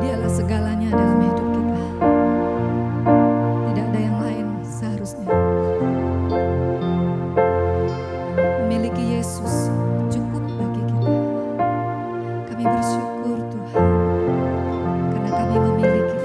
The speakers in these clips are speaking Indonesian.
Dialah segalanya dalam hidup kita. Tidak ada yang lain seharusnya. Memiliki Yesus cukup bagi kita. Kami bersyukur Tuhan, karena kami memiliki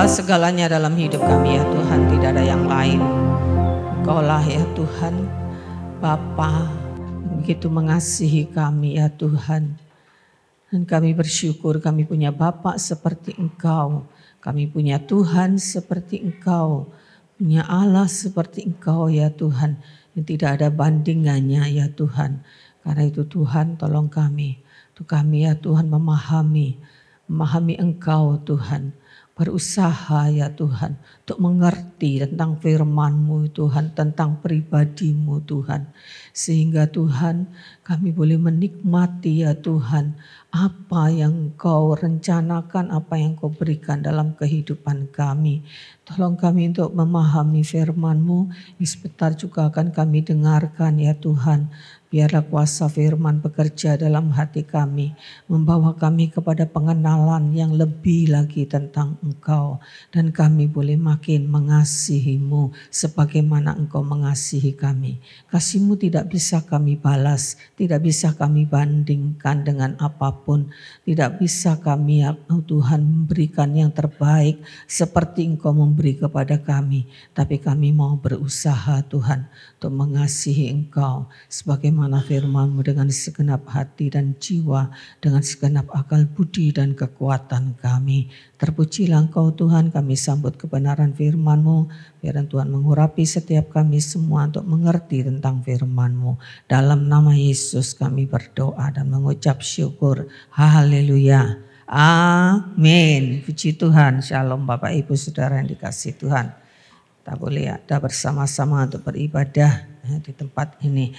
segalanya dalam hidup kami ya Tuhan, tidak ada yang lain. Engkaulah ya Tuhan, Bapa begitu mengasihi kami ya Tuhan. Dan kami bersyukur kami punya Bapa seperti Engkau. Kami punya Tuhan seperti Engkau. Punya Allah seperti Engkau ya Tuhan. Yang tidak ada bandingannya ya Tuhan. Karena itu Tuhan tolong kami. Untuk kami ya Tuhan memahami Engkau Tuhan. Berusaha ya Tuhan untuk mengerti tentang firman-Mu Tuhan, tentang pribadi-Mu Tuhan. Sehingga Tuhan kami boleh menikmati ya Tuhan apa yang Kau rencanakan, apa yang Kau berikan dalam kehidupan kami. Tolong kami untuk memahami firman-Mu, yang sebentar juga akan kami dengarkan ya Tuhan. Biarlah kuasa firman bekerja dalam hati kami, membawa kami kepada pengenalan yang lebih lagi tentang Engkau. Dan kami boleh makin mengasihi-Mu sebagaimana Engkau mengasihi kami. Kasih-Mu tidak bisa kami balas, tidak bisa kami bandingkan dengan apapun. Tidak bisa kami ya Tuhan memberikan yang terbaik seperti Engkau memberi kepada kami. Tapi kami mau berusaha Tuhan untuk mengasihi Engkau sebagaimana firman-Mu dengan segenap hati dan jiwa, dengan segenap akal budi dan kekuatan kami. Terpujilah Engkau Tuhan, kami sambut kebenaran firman-Mu. Biar Tuhan mengurapi setiap kami semua untuk mengerti tentang firman-Mu. Dalam nama Yesus kami berdoa dan mengucap syukur. Haleluya. Amin. Puji Tuhan. Shalom Bapak Ibu Saudara yang dikasihi Tuhan. Kita boleh ada bersama-sama untuk beribadah di tempat ini.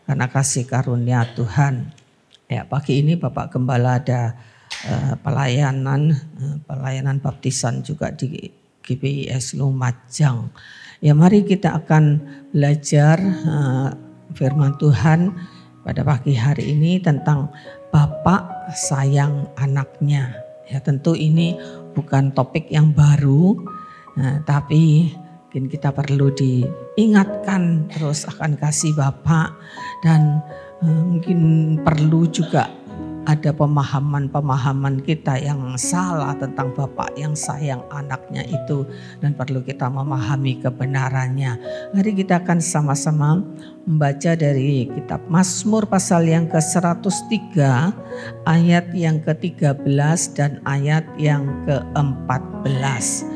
Karena kasih karunia Tuhan. Ya, pagi ini Bapak Gembala ada pelayanan baptisan juga di GBIS Lumajang. Ya, mari kita akan belajar firman Tuhan pada pagi hari ini tentang Bapak sayang anaknya. Ya, tentu ini bukan topik yang baru, tapi mungkin kita perlu diingatkan terus akan kasih Bapa, dan mungkin perlu juga ada pemahaman kita yang salah tentang Bapak yang sayang anaknya itu, dan perlu kita memahami kebenarannya. Mari kita akan sama-sama membaca dari kitab Mazmur pasal yang ke-103 ayat yang ke-13 dan ayat yang ke-14.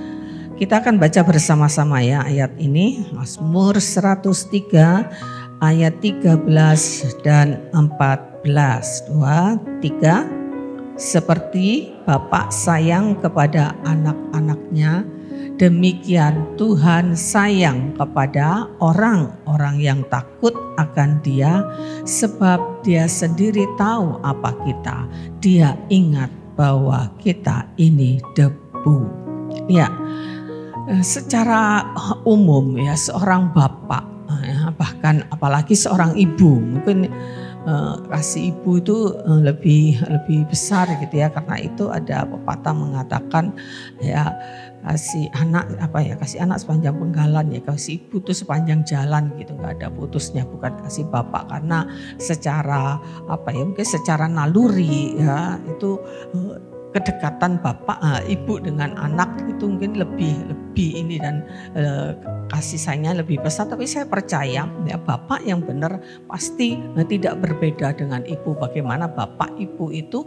Kita akan baca bersama-sama ya ayat ini, Mazmur 103 ayat 13 dan 14. 2, 3. Seperti Bapa sayang kepada anak-anaknya, demikian Tuhan sayang kepada orang-orang yang takut akan Dia, sebab Dia sendiri tahu apa kita. Dia ingat bahwa kita ini debu. Ya. Secara umum ya seorang bapak, ya, bahkan apalagi seorang ibu, mungkin kasih ibu itu lebih besar gitu ya, karena itu ada pepatah mengatakan ya kasih anak sepanjang penggalan, ya kasih ibu itu sepanjang jalan gitu, nggak ada putusnya. Bukan kasih bapak, karena secara mungkin secara naluri ya itu kedekatan bapak ibu dengan anak itu mungkin lebih ini, dan kasih sayangnya lebih besar. Tapi saya percaya ya bapak yang benar pasti tidak berbeda dengan ibu. Bagaimana bapak ibu itu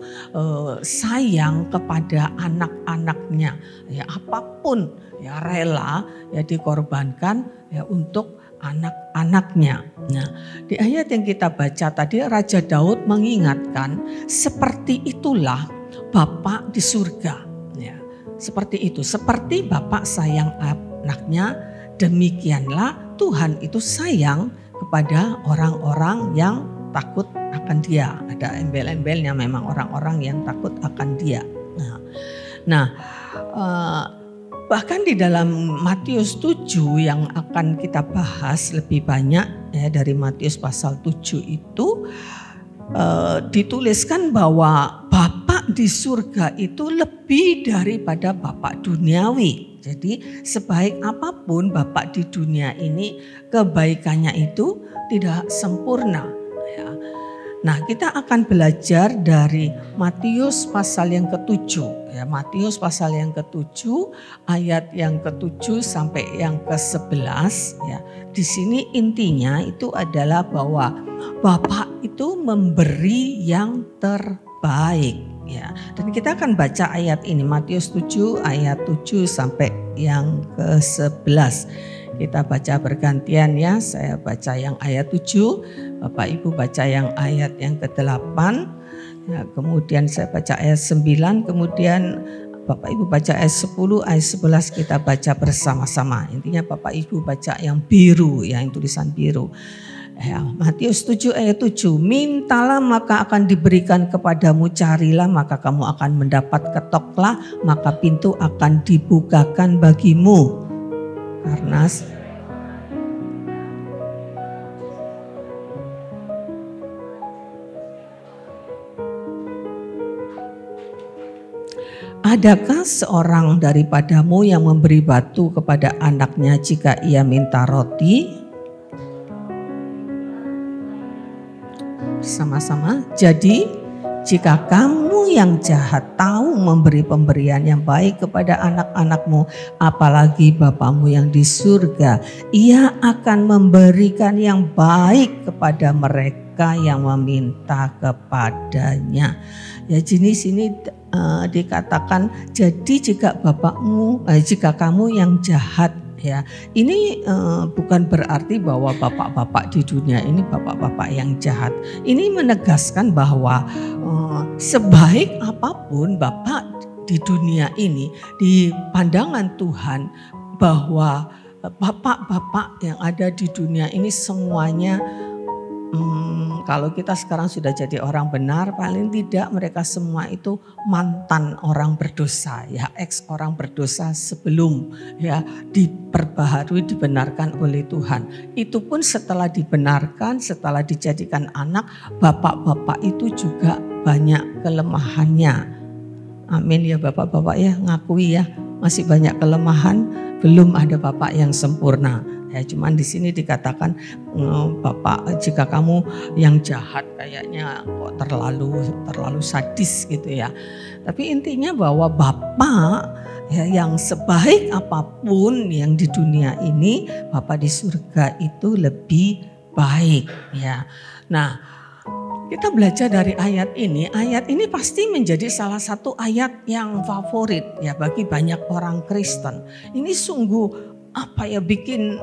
sayang kepada anak-anaknya, ya apapun ya rela ya dikorbankan ya untuk anak-anaknya. Nah, di ayat yang kita baca tadi Raja Daud mengingatkan, seperti itulah Bapak di surga. Ya, seperti itu, seperti Bapak sayang anaknya, demikianlah Tuhan itu sayang kepada orang-orang yang takut akan Dia. Ada embel-embelnya memang, orang-orang yang takut akan Dia. Nah, bahkan di dalam Matius 7 yang akan kita bahas lebih banyak ya, dari Matius pasal 7 itu dituliskan bahwa Bapak di surga itu lebih daripada Bapak duniawi. Jadi sebaik apapun Bapak di dunia ini, kebaikannya itu tidak sempurna. Ya. Nah, kita akan belajar dari Matius pasal yang ke-7 ya, Matius pasal yang ke-7 ayat yang ke-7 sampai yang ke-11 ya. Di sini intinya itu adalah bahwa Bapa itu memberi yang terbaik ya. Dan kita akan baca ayat ini Matius 7 ayat 7 sampai yang ke-11. Kita baca bergantian ya, saya baca yang ayat 7, Bapak Ibu baca yang ayat yang ke-8, ya, kemudian saya baca ayat 9, kemudian Bapak Ibu baca ayat 10, ayat 11 kita baca bersama-sama. Intinya Bapak Ibu baca yang biru, ya, yang tulisan biru. Ya, Matius 7 ayat 7, mintalah maka akan diberikan kepadamu, carilah maka kamu akan mendapat, ketoklah maka pintu akan dibukakan bagimu. Karena adakah seorang daripadamu yang memberi batu kepada anaknya jika ia minta roti? Sama-sama. Jadi jika kamu yang jahat tahu memberi pemberian yang baik kepada anak-anakmu, apalagi Bapamu yang di surga, ia akan memberikan yang baik kepada mereka yang meminta kepadanya. Ya, di sini dikatakan, jadi jika jika kamu yang jahat, ya, ini bukan berarti bahwa bapak-bapak di dunia ini bapak-bapak yang jahat. Ini menegaskan bahwa sebaik apapun bapak di dunia ini, di pandangan Tuhan, bahwa bapak-bapak yang ada di dunia ini semuanya, kalau kita sekarang sudah jadi orang benar, paling tidak mereka semua itu mantan orang berdosa, ya, ex orang berdosa sebelum ya diperbaharui, dibenarkan oleh Tuhan. Itu pun setelah dibenarkan, setelah dijadikan anak, bapak-bapak itu juga banyak kelemahannya. Amin ya bapak-bapak ya, ngakui ya masih banyak kelemahan, belum ada bapak yang sempurna. Ya, cuman di sini dikatakan Bapak, jika kamu yang jahat kayaknya kok terlalu sadis gitu ya. Tapi intinya bahwa Bapak ya, yang sebaik apapun yang di dunia ini, Bapak di surga itu lebih baik ya. Nah, kita belajar dari ayat ini. Ayat ini pasti menjadi salah satu ayat yang favorit ya bagi banyak orang Kristen. Ini sungguh bikin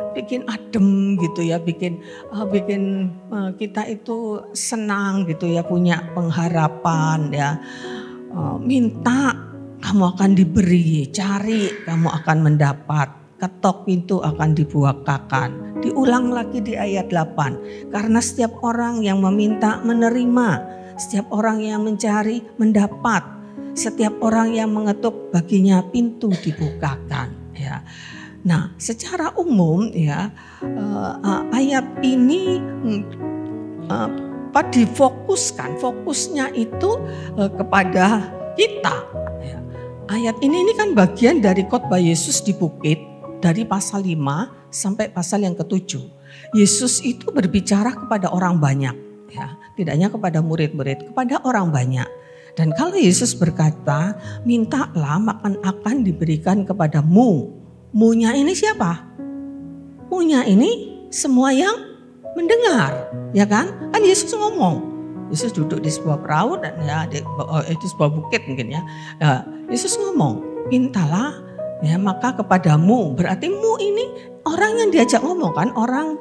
adem gitu ya, bikin kita itu senang gitu ya, punya pengharapan ya. Minta kamu akan diberi, cari kamu akan mendapat, ketok pintu akan dibukakan. Diulang lagi di ayat 8, karena setiap orang yang meminta menerima, setiap orang yang mencari mendapat, setiap orang yang mengetuk baginya pintu dibukakan ya. Nah, secara umum ya, ayat ini fokusnya itu kepada kita. Ya. Ayat ini kan bagian dari khotbah Yesus di bukit dari pasal 5 sampai pasal yang ke-7. Yesus itu berbicara kepada orang banyak, ya, tidak hanya kepada murid-murid, kepada orang banyak. Dan kalau Yesus berkata, mintalah maka akan diberikan kepadamu. Mu-nya ini siapa? Mu-nya ini semua yang mendengar, ya kan? Kan Yesus ngomong. Yesus duduk di sebuah perahu dan ya di sebuah bukit mungkin ya. Yesus ngomong, mintalah ya maka kepadamu. Berarti mu ini orang yang diajak ngomong kan, orang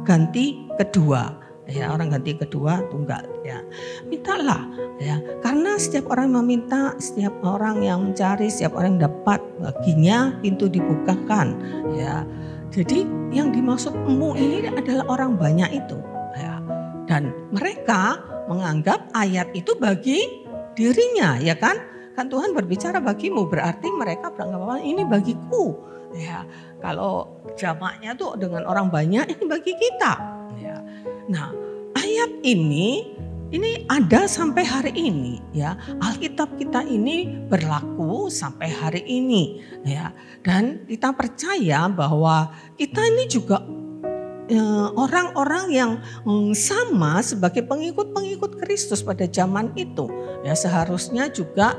ganti kedua. Ya, orang ganti kedua tunggal ya. Mintalah ya, karena setiap orang meminta, setiap orang yang mencari, setiap orang yang dapat, baginya pintu dibukakan ya. Jadi yang dimaksud emu ini adalah orang banyak itu ya. Dan mereka menganggap ayat itu bagi dirinya ya kan. Kan Tuhan berbicara bagimu, berarti mereka beranggapan ini bagiku ya. Kalau jamaknya tuh dengan orang banyak, ini bagi kita ya. Nah, ayat ini ada sampai hari ini ya. Alkitab kita ini berlaku sampai hari ini ya. Dan kita percaya bahwa kita ini juga orang-orang yang sama sebagai pengikut-pengikut Kristus pada zaman itu. Ya, seharusnya juga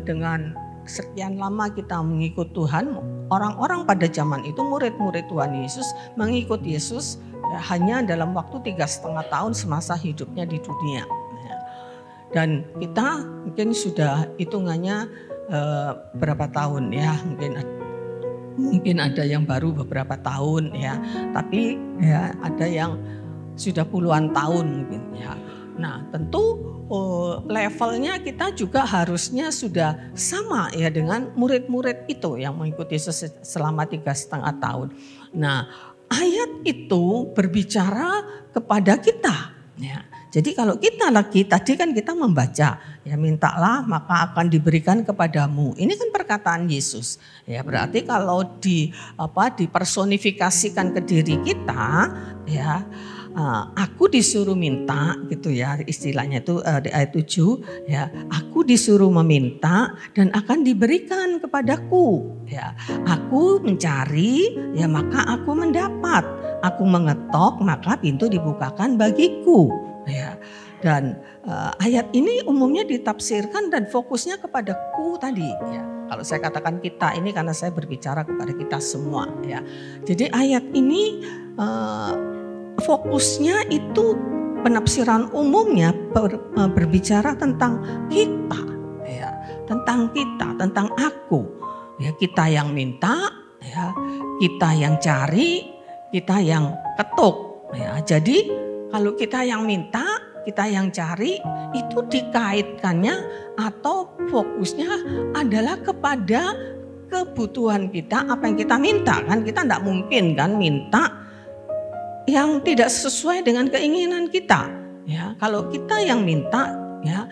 dengan sekian lama kita mengikut Tuhan, orang-orang pada zaman itu murid-murid Tuhan Yesus mengikut Yesus ya, hanya dalam waktu 3,5 tahun semasa hidupnya di dunia. Ya. Dan kita mungkin sudah hitungannya berapa tahun ya, mungkin ada yang baru beberapa tahun ya, tapi ya ada yang sudah puluhan tahun mungkin ya. Nah, tentu levelnya kita juga harusnya sudah sama ya dengan murid-murid itu yang mengikuti Yesus selama 3,5 tahun. Nah, ayat itu berbicara kepada kita ya. Jadi kalau kita lagi tadi kan kita membaca ya, mintalah maka akan diberikan kepadamu. Ini kan perkataan Yesus. Ya, berarti kalau dipersonifikasikan ke diri kita ya, aku disuruh minta gitu ya, istilahnya itu di ayat 7 ya, aku disuruh meminta dan akan diberikan kepadaku ya. Aku mencari ya maka aku mendapat. Aku mengetok maka pintu dibukakan bagiku ya. Dan ayat ini umumnya ditafsirkan dan fokusnya kepada ku tadi ya. Kalau saya katakan kita ini karena saya berbicara kepada kita semua ya. Jadi ayat ini fokusnya itu penafsiran umumnya berbicara tentang kita ya, tentang kita, tentang aku. Ya, kita yang minta ya, kita yang cari, kita yang ketuk ya. Jadi kalau kita yang minta, kita yang cari, itu dikaitkannya atau fokusnya adalah kepada kebutuhan kita, apa yang kita minta kan. Kita tidak mungkin kan minta yang tidak sesuai dengan keinginan kita ya. Kalau kita yang minta ya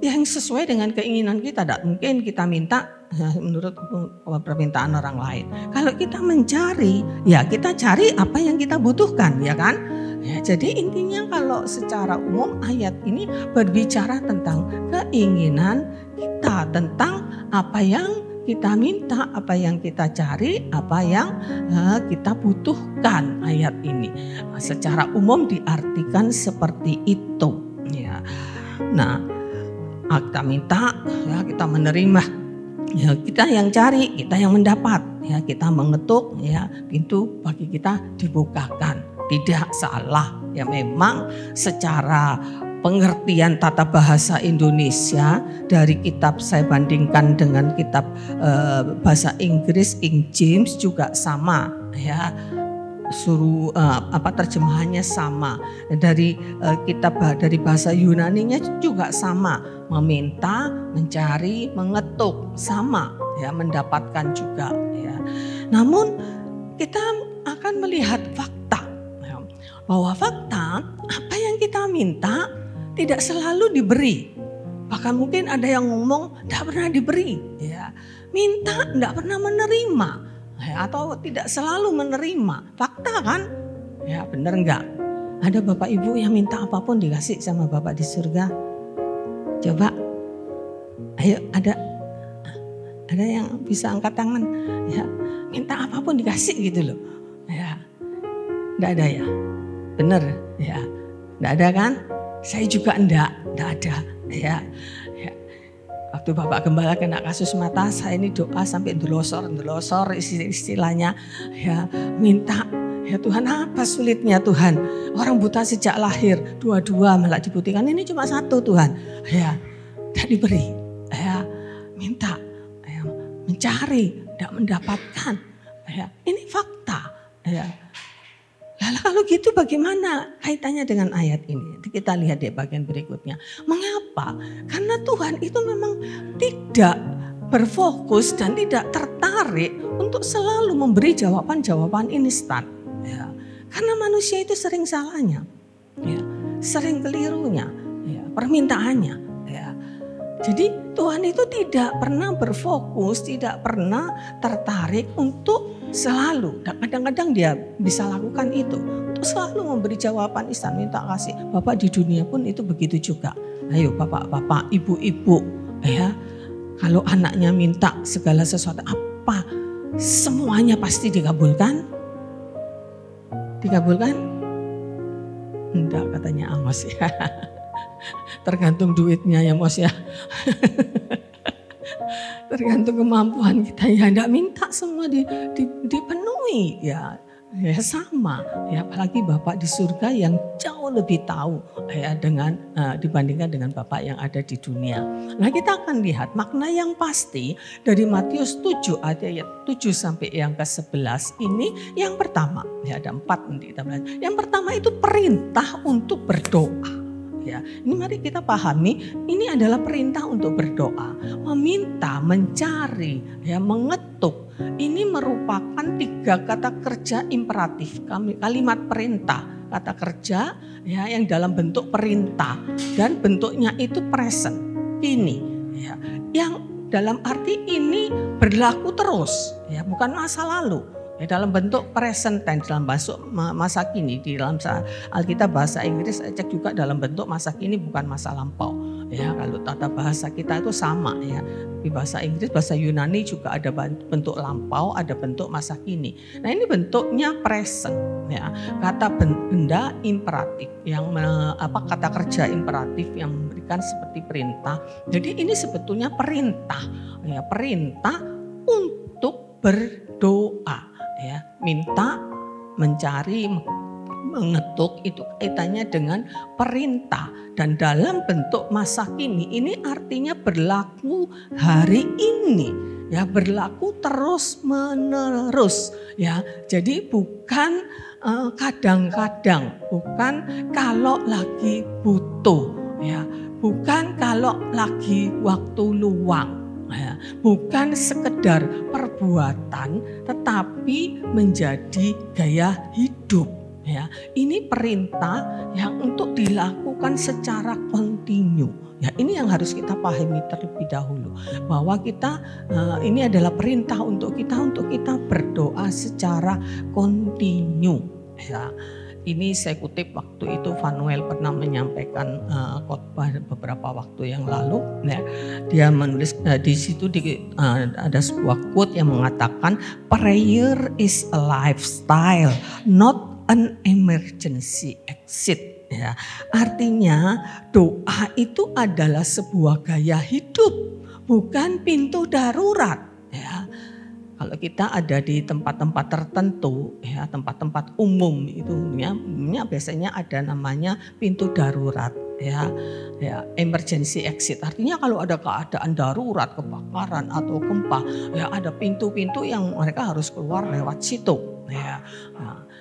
yang sesuai dengan keinginan kita, tidak mungkin kita minta ya, menurut permintaan orang lain. Kalau kita mencari ya kita cari apa yang kita butuhkan ya kan ya. Jadi intinya kalau secara umum ayat ini berbicara tentang keinginan kita, tentang apa yang kita minta, apa yang kita cari, apa yang kita butuhkan. Ayat ini secara umum diartikan seperti itu ya. Nah, kita minta ya kita menerima ya, kita yang cari, kita yang mendapat ya, kita mengetuk ya pintu bagi kita dibukakan. Tidak salah ya, memang secara pengertian tata bahasa Indonesia dari kitab saya bandingkan dengan kitab bahasa Inggris King James juga sama ya, terjemahannya sama. Dari kitab dari bahasa Yunaninya juga sama, meminta, mencari, mengetuk sama ya, mendapatkan juga ya. Namun kita akan melihat fakta ya, bahwa fakta apa yang kita minta tidak selalu diberi. Bahkan mungkin ada yang ngomong tidak pernah diberi ya. Minta tidak pernah menerima ya, atau tidak selalu menerima. Fakta kan? Ya, benar enggak? Ada Bapak Ibu yang minta apapun dikasih sama Bapak di surga? Coba. Ayo, ada yang bisa angkat tangan ya. Minta apapun dikasih gitu loh. Ya. Enggak ada ya? Benar ya. Enggak ada kan? Saya juga enggak ada ya. Waktu Bapak Gembala kena kasus mata, saya ini doa sampai ndelosor istilahnya ya, minta ya Tuhan apa sulitnya Tuhan, orang buta sejak lahir dua-dua malah dibuktikan, ini cuma satu Tuhan ya, tidak diberi ya, minta ya, mencari tidak mendapatkan ya, ini fakta ya. Lalu kalau gitu bagaimana kaitannya dengan ayat ini? Kita lihat di bagian berikutnya. Mengapa? Karena Tuhan itu memang tidak berfokus dan tidak tertarik untuk selalu memberi jawaban-jawaban instan. Ya. Karena manusia itu sering salahnya, ya. Sering kelirunya, ya. Permintaannya. Ya. Jadi Tuhan itu tidak pernah berfokus, tidak pernah tertarik untuk selalu, kadang-kadang dia bisa lakukan itu, untuk selalu memberi jawaban instan, minta kasih. Bapak di dunia pun itu begitu juga. Ayo bapak-bapak, ibu-ibu ya, kalau anaknya minta segala sesuatu, apa semuanya pasti dikabulkan? Dikabulkan? Enggak, katanya Amos ya. Tergantung duitnya ya Mos ya. Tergantung kemampuan kita ya. Enggak minta semua dipenuhi ya. Ya sama ya, apalagi Bapak di surga yang jauh lebih tahu ya dengan dibandingkan dengan Bapak yang ada di dunia. Nah, kita akan lihat makna yang pasti dari Matius 7 ayat 7 sampai yang ke-11 ini. Yang pertama, ya ada 4 nanti kita belajar. Yang pertama itu perintah untuk berdoa. Ya, ini mari kita pahami, ini adalah perintah untuk berdoa, meminta, mencari, ya, mengetuk. Ini merupakan 3 kata kerja imperatif, kalimat perintah, kata kerja ya yang dalam bentuk perintah dan bentuknya itu present, ini ya, yang dalam arti ini berlaku terus, ya, bukan masa lalu. Ya, dalam bentuk present tense, dalam masa kini. Di dalam Alkitab bahasa Inggris saya cek juga dalam bentuk masa kini, bukan masa lampau. Ya, kalau tata bahasa kita itu sama ya. Di bahasa Inggris, bahasa Yunani juga ada bentuk lampau, ada bentuk masa kini. Nah, ini bentuknya present ya. Kata benda imperatif yang kata kerja imperatif yang memberikan seperti perintah. Jadi ini sebetulnya perintah ya, perintah untuk berdoa. Ya, minta, mencari, mengetuk itu kaitannya dengan perintah dan dalam bentuk masa kini. Ini artinya berlaku hari ini, ya, berlaku terus menerus, ya. Jadi bukan kadang-kadang, bukan kalau lagi butuh, ya, bukan kalau lagi waktu luang. Ya, bukan sekedar perbuatan tetapi menjadi gaya hidup ya. Ini perintah yang untuk dilakukan secara kontinu. Ya, ini yang harus kita pahami terlebih dahulu bahwa kita ini adalah perintah untuk kita berdoa secara kontinu ya. Ini saya kutip waktu itu Fanuel pernah menyampaikan khotbah beberapa waktu yang lalu. Nah, dia menulis di situ ada sebuah quote yang mengatakan prayer is a lifestyle, not an emergency exit. Ya, artinya doa itu adalah sebuah gaya hidup, bukan pintu darurat. Ya. Kalau kita ada di tempat-tempat tertentu, ya, tempat-tempat umum itu ya, biasanya ada namanya pintu darurat, ya, emergency exit. Artinya kalau ada keadaan darurat, kebakaran atau gempa, ya ada pintu-pintu yang mereka harus keluar lewat situ, ya.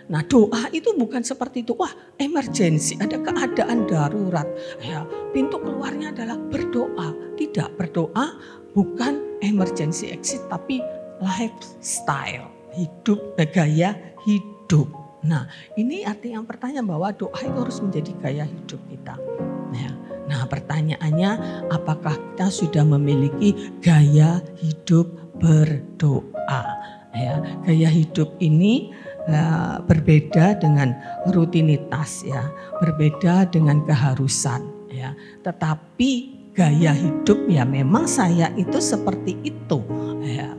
Nah, doa itu bukan seperti itu. Wah, emergency, ada keadaan darurat, ya. Pintu keluarnya adalah berdoa. Tidak, berdoa bukan emergency exit, tapi lifestyle, hidup, gaya hidup. Nah, ini arti yang pertanyaan bahwa doa itu harus menjadi gaya hidup kita. Nah, pertanyaannya, apakah kita sudah memiliki gaya hidup berdoa? Ya, gaya hidup ini berbeda dengan rutinitas, ya, berbeda dengan keharusan, ya. Tetapi gaya hidup ya memang saya itu seperti itu, ya.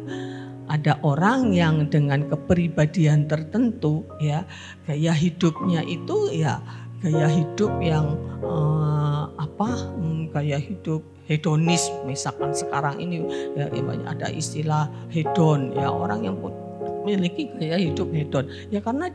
Ada orang yang dengan kepribadian tertentu ya gaya hidupnya itu ya gaya hidup yang gaya hidup hedonis, misalkan sekarang ini ya ada istilah hedon ya, orang yang memiliki gaya hidup hedon ya karena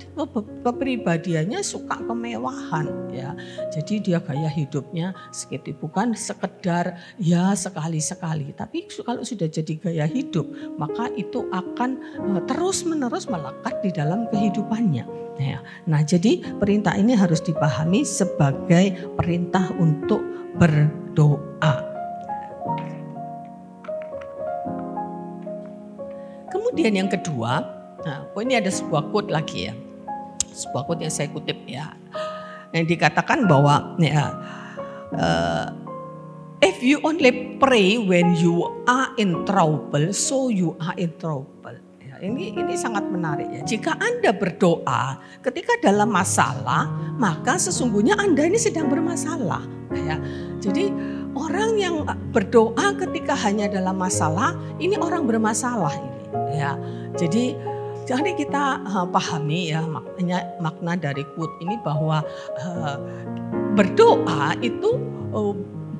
kepribadiannya suka kemewahan ya, jadi dia gaya hidupnya seperti bukan sekedar ya sekali-sekali, tapi kalau sudah jadi gaya hidup maka itu akan terus menerus melekat di dalam kehidupannya ya. Nah, jadi perintah ini harus dipahami sebagai perintah untuk berdoa. Kemudian yang kedua, nah, ini ada sebuah quote lagi ya, sebuah quote yang saya kutip ya, yang dikatakan bahwa ya, if you only pray when you are in trouble, so you are in trouble. Ya, ini sangat menarik ya. Jika Anda berdoa ketika dalam masalah, maka sesungguhnya Anda ini sedang bermasalah. Ya, jadi orang yang berdoa ketika hanya dalam masalah, ini orang bermasalah ini. Ya, jadi Jadi kita pahami ya makna dari quote ini bahwa berdoa itu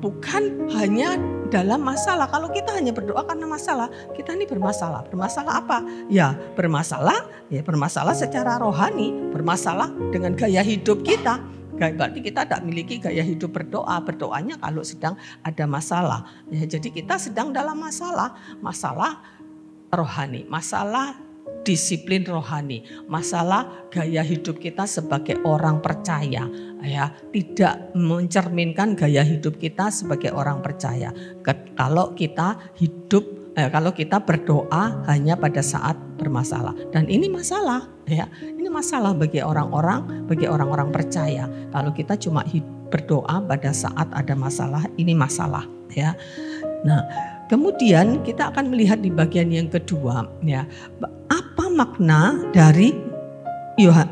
bukan hanya dalam masalah. Kalau kita hanya berdoa karena masalah, kita ini bermasalah. Bermasalah apa? Ya bermasalah secara rohani, bermasalah dengan gaya hidup kita. Berarti kita tidak memiliki gaya hidup berdoa. Berdoanya kalau sedang ada masalah. Ya, jadi kita sedang dalam masalah rohani, masalah disiplin rohani, masalah gaya hidup kita sebagai orang percaya, ya, tidak mencerminkan gaya hidup kita sebagai orang percaya. Kalau kita kalau kita berdoa hanya pada saat bermasalah, dan ini masalah, ya, ini masalah bagi orang-orang percaya. Kalau kita cuma berdoa pada saat ada masalah, ini masalah, ya. Nah, kemudian kita akan melihat di bagian yang kedua, ya, apa makna dari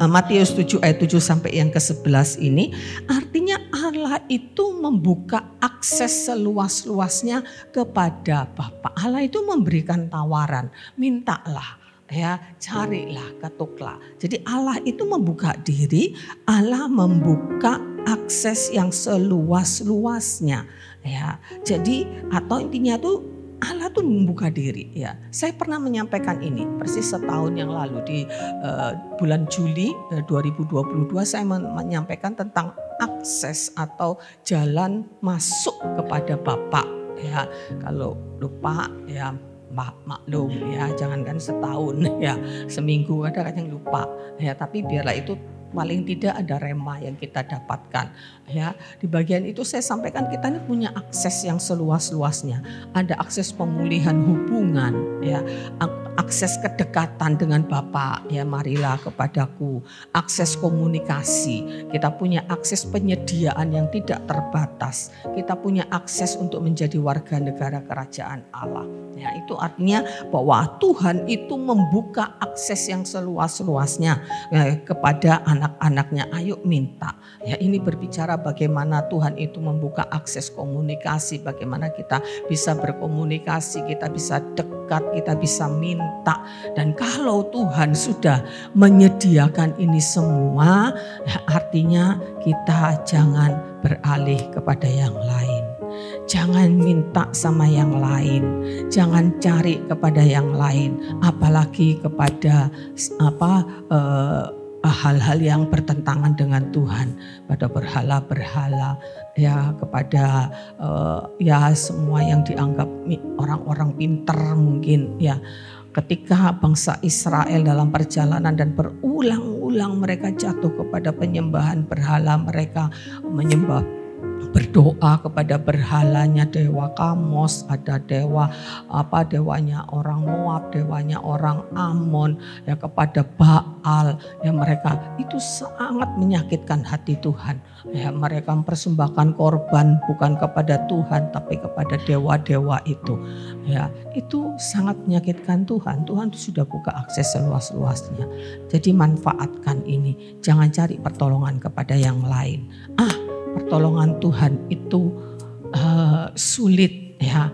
Matius 7 ayat 7 sampai yang ke-11 ini. Artinya Allah itu membuka akses seluas-luasnya kepada Bapa. Allah itu memberikan tawaran, mintalah, ya, carilah, ketuklah. Jadi Allah itu membuka diri, Allah membuka akses yang seluas-luasnya, ya. Jadi atau intinya tuh Allah tuh membuka diri, ya. Saya pernah menyampaikan ini persis setahun yang lalu di bulan Juli 2022 saya menyampaikan tentang akses atau jalan masuk kepada Bapa, ya. Kalau lupa ya maklum, ya, jangankan setahun, ya, seminggu ada yang lupa, ya, tapi biarlah itu paling tidak ada rema yang kita dapatkan, ya. Di bagian itu saya sampaikan kita ini punya akses yang seluas-luasnya. Ada akses pemulihan hubungan, ya, akses kedekatan dengan Bapa, ya, marilah kepadaku. Akses komunikasi, kita punya akses penyediaan yang tidak terbatas. Kita punya akses untuk menjadi warga negara kerajaan Allah. Ya, itu artinya bahwa Tuhan itu membuka akses yang seluas-luasnya, ya, kepada anak-anaknya. Ayo minta. Ya, ini berbicara bagaimana Tuhan itu membuka akses komunikasi, bagaimana kita bisa berkomunikasi, kita bisa dekat, kita bisa minta. Dan kalau Tuhan sudah menyediakan ini semua, ya, artinya kita jangan beralih kepada yang lain. Jangan minta sama yang lain, jangan cari kepada yang lain, apalagi kepada hal-hal yang bertentangan dengan Tuhan, pada berhala-berhala, ya, kepada ya semua yang dianggap orang-orang pintar mungkin, ya. Ketika bangsa Israel dalam perjalanan dan berulang-ulang mereka jatuh kepada penyembahan berhala, mereka berdoa kepada berhalanya dewa Kamos, ada dewanya orang Moab, dewanya orang Amon, ya, kepada Baal, ya, mereka itu sangat menyakitkan hati Tuhan, ya. Mereka mempersembahkan korban bukan kepada Tuhan tapi kepada dewa-dewa itu, ya. Itu sangat menyakitkan Tuhan. Tuhan itu sudah buka akses seluas-luasnya. Jadi manfaatkan ini, jangan cari pertolongan kepada yang lain. Pertolongan Tuhan itu sulit, ya.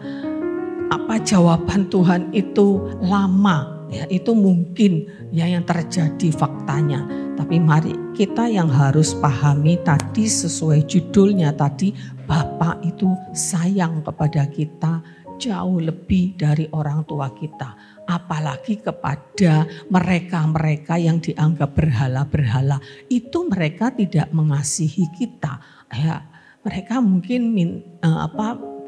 Apa jawaban Tuhan itu lama, ya, itu mungkin, ya, yang terjadi faktanya. Tapi mari kita yang harus pahami tadi sesuai judulnya tadi, Bapa itu sayang kepada kita jauh lebih dari orang tua kita. Apalagi kepada mereka-mereka yang dianggap berhala-berhala. Itu mereka tidak mengasihi kita. Ya, mereka mungkin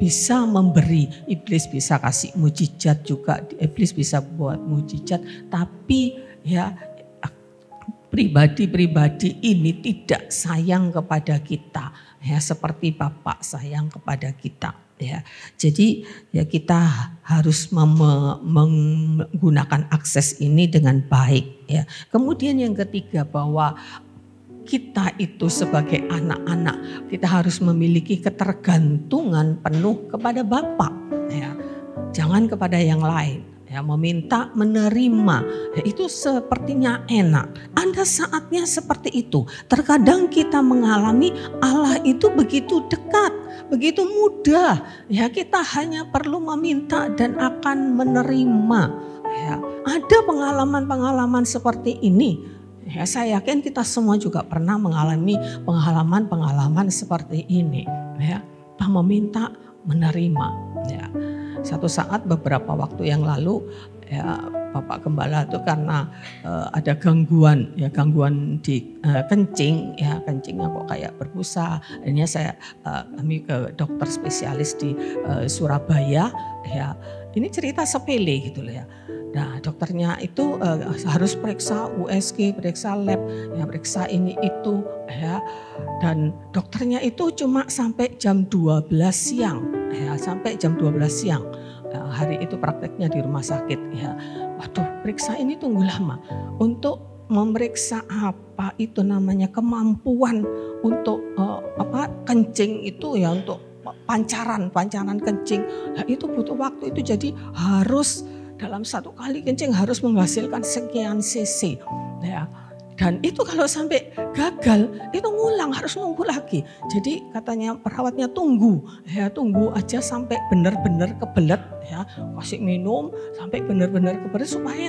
bisa memberi, iblis bisa kasih mujizat juga, iblis bisa buat mujizat, tapi ya pribadi-pribadi ini tidak sayang kepada kita, ya, seperti Bapak sayang kepada kita, ya. Jadi ya kita harus menggunakan akses ini dengan baik, ya. Kemudian yang ketiga bahwa kita itu sebagai anak-anak, kita harus memiliki ketergantungan penuh kepada Bapa, ya. Jangan kepada yang lain, ya. Meminta, menerima, ya, itu sepertinya enak. Ada saatnya seperti itu. Terkadang kita mengalami Allah itu begitu dekat, begitu mudah, ya. Kita hanya perlu meminta dan akan menerima. Ya, ada pengalaman-pengalaman seperti ini. Ya, saya yakin kita semua juga pernah mengalami pengalaman-pengalaman seperti ini. Ya, kita meminta menerima. Ya, satu saat beberapa waktu yang lalu, ya, Bapak Gembala itu karena ada gangguan di kencing, ya kencingnya kok kayak berbusa. Akhirnya kami ke dokter spesialis di Surabaya. Ya, ini cerita sepele gitu loh ya. Nah, dokternya itu harus periksa USG, periksa lab, ya periksa ini itu, ya. Dan dokternya itu cuma sampai jam 12 siang, ya sampai jam 12 siang. Hari itu prakteknya di rumah sakit, ya. Waduh, periksa ini tunggu lama untuk memeriksa apa itu namanya kemampuan untuk kencing itu ya, untuk pancaran kencing. Nah, itu butuh waktu, itu jadi harus dalam satu kali kencing harus menghasilkan sekian cc, ya. Dan itu kalau sampai gagal itu ngulang, harus nunggu lagi. Jadi katanya perawatnya tunggu aja sampai benar-benar kebelet, ya, kasih minum sampai benar-benar kebelet supaya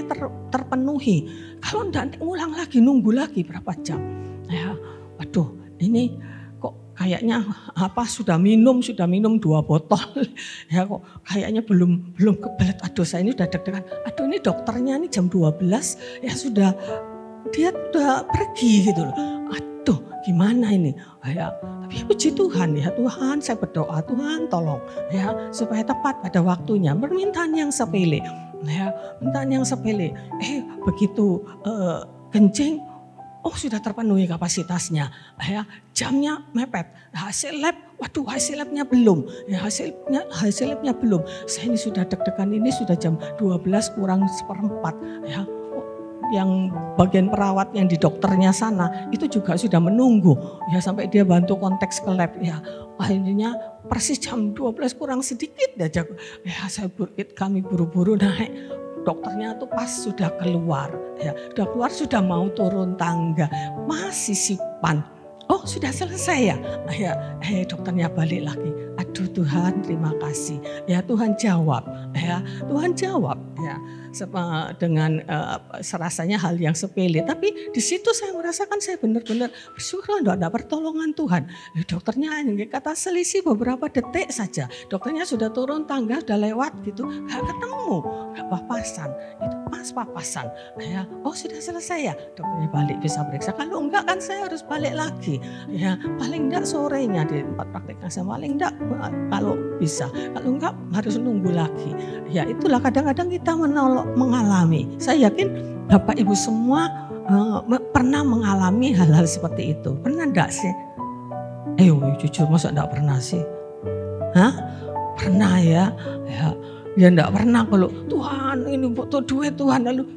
terpenuhi. Kalau enggak ngulang lagi, nunggu lagi berapa jam, ya. Waduh, ini kayaknya sudah minum 2 botol, ya kok kayaknya belum kebelet. Aduh, saya ini udah deg-degan. Aduh, ini dokternya ini jam 12 ya dia udah pergi gitu loh. Aduh, gimana ini? Ya, tapi puji Tuhan, ya Tuhan, saya berdoa, Tuhan tolong ya supaya tepat pada waktunya. Permintaan yang sepele, ya permintaan yang sepele. Begitu kencing, sudah terpenuhi kapasitasnya, ya jamnya mepet, hasil labnya belum, ya hasil labnya belum. Saya ini sudah deg-degan, ini sudah jam 12 kurang seperempat, ya. Yang bagian perawat yang di dokternya sana itu juga sudah menunggu, ya sampai dia bantu konteks ke lab, ya. Akhirnya persis jam 12 kurang sedikit aja, ya kami buru-buru naik. Dokternya tuh pas sudah keluar, ya sudah mau turun tangga, masih sipan. Oh, sudah selesai ya? Dokternya balik lagi. Aduh Tuhan, terima kasih. Ya Tuhan jawab, ya Tuhan jawab, ya dengan serasanya hal yang sepele. Tapi di situ saya merasakan saya benar-benar bersyukur ada pertolongan Tuhan. Dokternya kata selisih beberapa detik saja. Dokternya sudah turun tangga, sudah lewat gitu, gak ketemu, gak papasan. Itu pas papasan. Ya, sudah selesai ya? Dokternya balik bisa periksa. Kalau enggak kan saya harus balik lagi. Ya, paling enggak sorenya di tempat prakteknya saya, paling enggak kalau bisa. Kalau enggak harus nunggu lagi. Ya, itulah kadang-kadang kita mengalami. Saya yakin Bapak Ibu semua pernah mengalami hal-hal seperti itu. Pernah enggak sih? Jujur masa enggak pernah sih? Pernah ya? Ya enggak pernah kalau Tuhan ini butuh duit Tuhan, lalu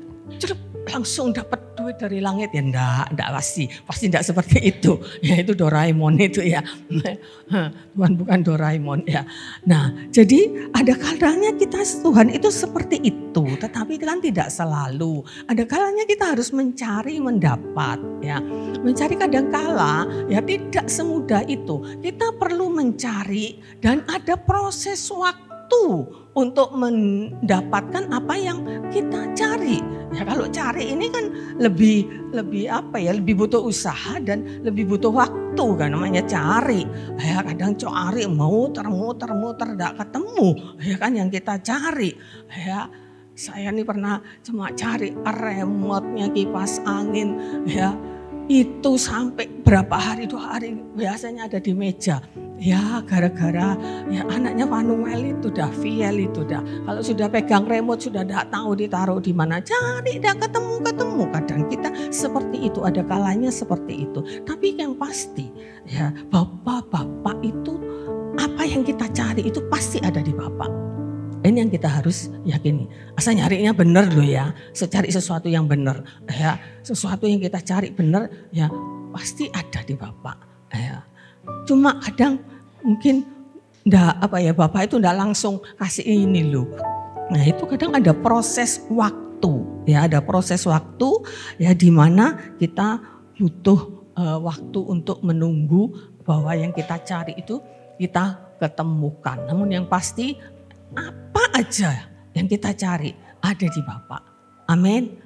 langsung dapat duit dari langit, ya enggak pasti enggak seperti itu. Ya itu Doraemon itu ya. Tuhan bukan Doraemon ya. Nah, jadi ada kalanya Tuhan itu seperti itu, tetapi kan tidak selalu. Ada kalanya kita harus mencari mendapat, ya. Mencari kadangkala ya tidak semudah itu. Kita perlu mencari dan ada proses waktu untuk mendapatkan apa yang kita cari. Ya kalau cari ini kan lebih butuh usaha dan lebih butuh waktu kan namanya cari. Ya kadang cari muter enggak ketemu ya kan yang kita cari. Ya saya ini pernah cuma cari remote-nya kipas angin, ya. Itu sampai berapa hari, 2 hari biasanya ada di meja. Ya gara-gara ya anaknya Manuel itu dah, Viel itu dah. Kalau sudah pegang remote sudah tidak tahu ditaruh di mana. Cari tidak ketemu. Kadang kita seperti itu, ada kalanya seperti itu. Tapi yang pasti ya Bapak itu apa yang kita cari itu pasti ada di Bapak. Ini yang kita harus yakini. Asal nyarinya benar loh ya. Cari sesuatu yang benar. Ya, sesuatu yang kita cari benar ya pasti ada di Bapak. Ya. Cuma kadang mungkin Bapak itu enggak langsung kasih ini loh. Nah, itu kadang ada proses waktu. Ya, ada proses waktu ya di mana kita butuh waktu untuk menunggu bahwa yang kita cari itu kita ketemukan. Namun yang pasti apa aja yang kita cari ada di Bapak. Amin.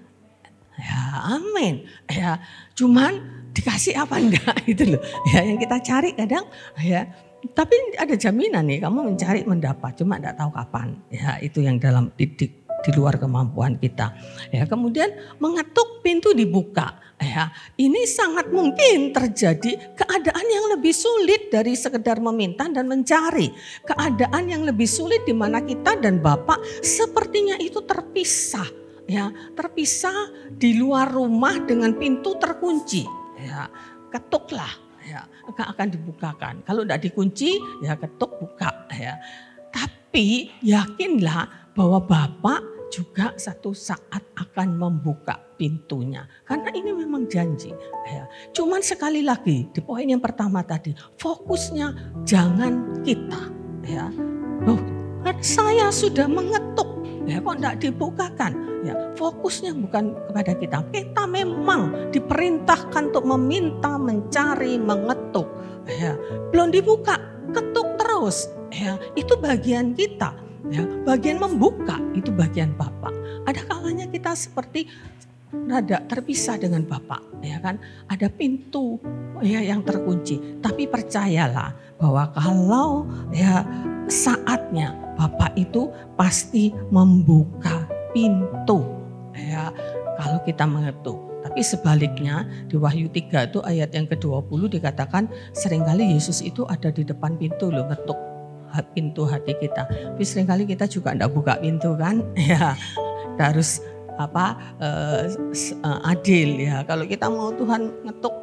Ya, amin. Ya, cuman dikasih apa enggak itu loh. Ya, yang kita cari kadang ya. Tapi ada jaminan nih, kamu mencari mendapat, cuma enggak tahu kapan. Ya, itu yang dalam di luar kemampuan kita. Ya, kemudian mengetuk pintu dibuka. Ya, ini sangat mungkin terjadi keadaan yang lebih sulit dari sekedar meminta dan mencari. Keadaan yang lebih sulit di mana kita dan Bapak sepertinya itu terpisah. Ya, terpisah di luar rumah dengan pintu terkunci. Ya, ketuklah. Ya, akan dibukakan. Kalau tidak dikunci, ya ketuk buka. Ya. Tapi yakinlah bahwa Bapak juga satu saat akan membuka pintunya. Karena ini memang janji. Ya. Cuman sekali lagi di poin yang pertama tadi, fokusnya jangan kita. Ya. Oh, saya sudah mengetuk. Ya, kok tidak dibukakan? Ya, fokusnya bukan kepada kita. Kita memang diperintahkan untuk meminta, mencari, mengetuk. Ya, belum dibuka, ketuk terus. Ya, itu bagian kita. Ya, bagian membuka itu bagian Bapak. Ada kalanya kita seperti rada terpisah dengan Bapak, ya kan? Ada pintu ya yang terkunci. Tapi percayalah bahwa kalau ya saatnya Bapak itu pasti membuka pintu. Ya, kalau kita mengetuk. Tapi sebaliknya di Wahyu 3 itu ayat yang ke-20 dikatakan seringkali Yesus itu ada di depan pintu loh, ngetuk pintu hati kita. Tapi seringkali kita juga enggak buka pintu kan? Ya, kita harus adil ya. Kalau kita mau Tuhan ngetuk,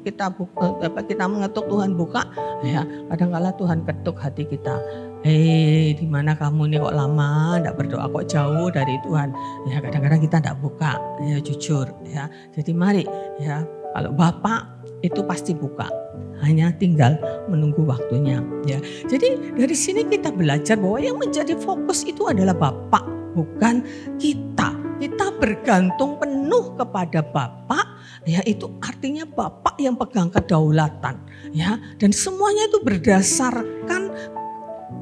kita mengetuk Tuhan buka, ya kadang-kala Tuhan ketuk hati kita. Di mana kamu nih kok lama enggak berdoa, kok jauh dari Tuhan. Ya kadang-kadang kita enggak buka, ya jujur ya. Jadi mari ya, kalau Bapak itu pasti buka. Hanya tinggal menunggu waktunya ya. Jadi dari sini kita belajar bahwa yang menjadi fokus itu adalah Bapak, bukan kita. Kita bergantung penuh kepada Bapak, ya itu artinya Bapak yang pegang kedaulatan, ya. Dan semuanya itu berdasarkan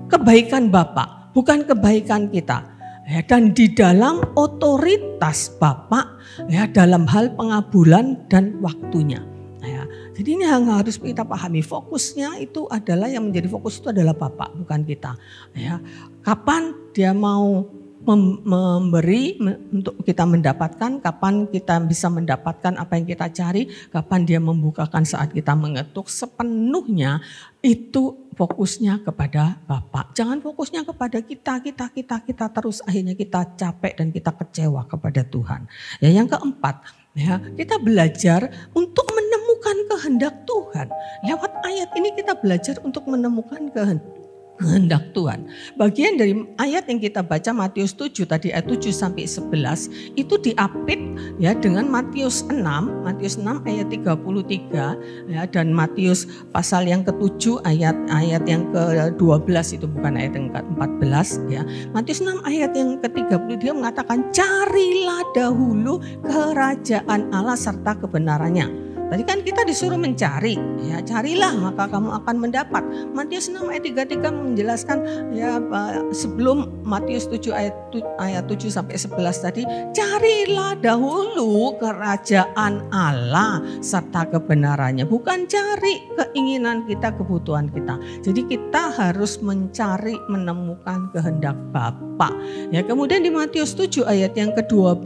kebaikan Bapak, bukan kebaikan kita. Ya, dan di dalam otoritas Bapak, ya dalam hal pengabulan dan waktunya. Ya, jadi ini yang harus kita pahami. Fokusnya itu adalah yang menjadi fokus itu adalah Bapak, bukan kita. Ya, kapan dia mau memberi untuk kita mendapatkan, kapan kita bisa mendapatkan apa yang kita cari, kapan dia membukakan saat kita mengetuk, sepenuhnya itu fokusnya kepada Bapak. Jangan fokusnya kepada kita terus akhirnya kita capek dan kita kecewa kepada Tuhan. Ya, yang keempat, ya, kita belajar untuk menemukan kehendak Tuhan. Lewat ayat ini kita belajar untuk menemukan kehendak Tuhan. Bagian dari ayat yang kita baca Matius 7 tadi ayat 7 sampai 11 itu diapit ya dengan Matius 6 ayat 33 ya, dan Matius pasal yang ke-7 ayat yang ke-12 itu bukan ayat yang ke-14 ya. Matius 6 ayat yang ke-30 dia mengatakan carilah dahulu kerajaan Allah serta kebenarannya. Tadi kan kita disuruh mencari, ya carilah maka kamu akan mendapat. Matius 6 ayat 33 menjelaskan ya sebelum Matius 7 ayat 7 sampai 11 tadi, carilah dahulu kerajaan Allah serta kebenarannya, bukan cari keinginan kita, kebutuhan kita. Jadi kita harus mencari, menemukan kehendak Bapa. Ya, kemudian di Matius 7 ayat yang ke-12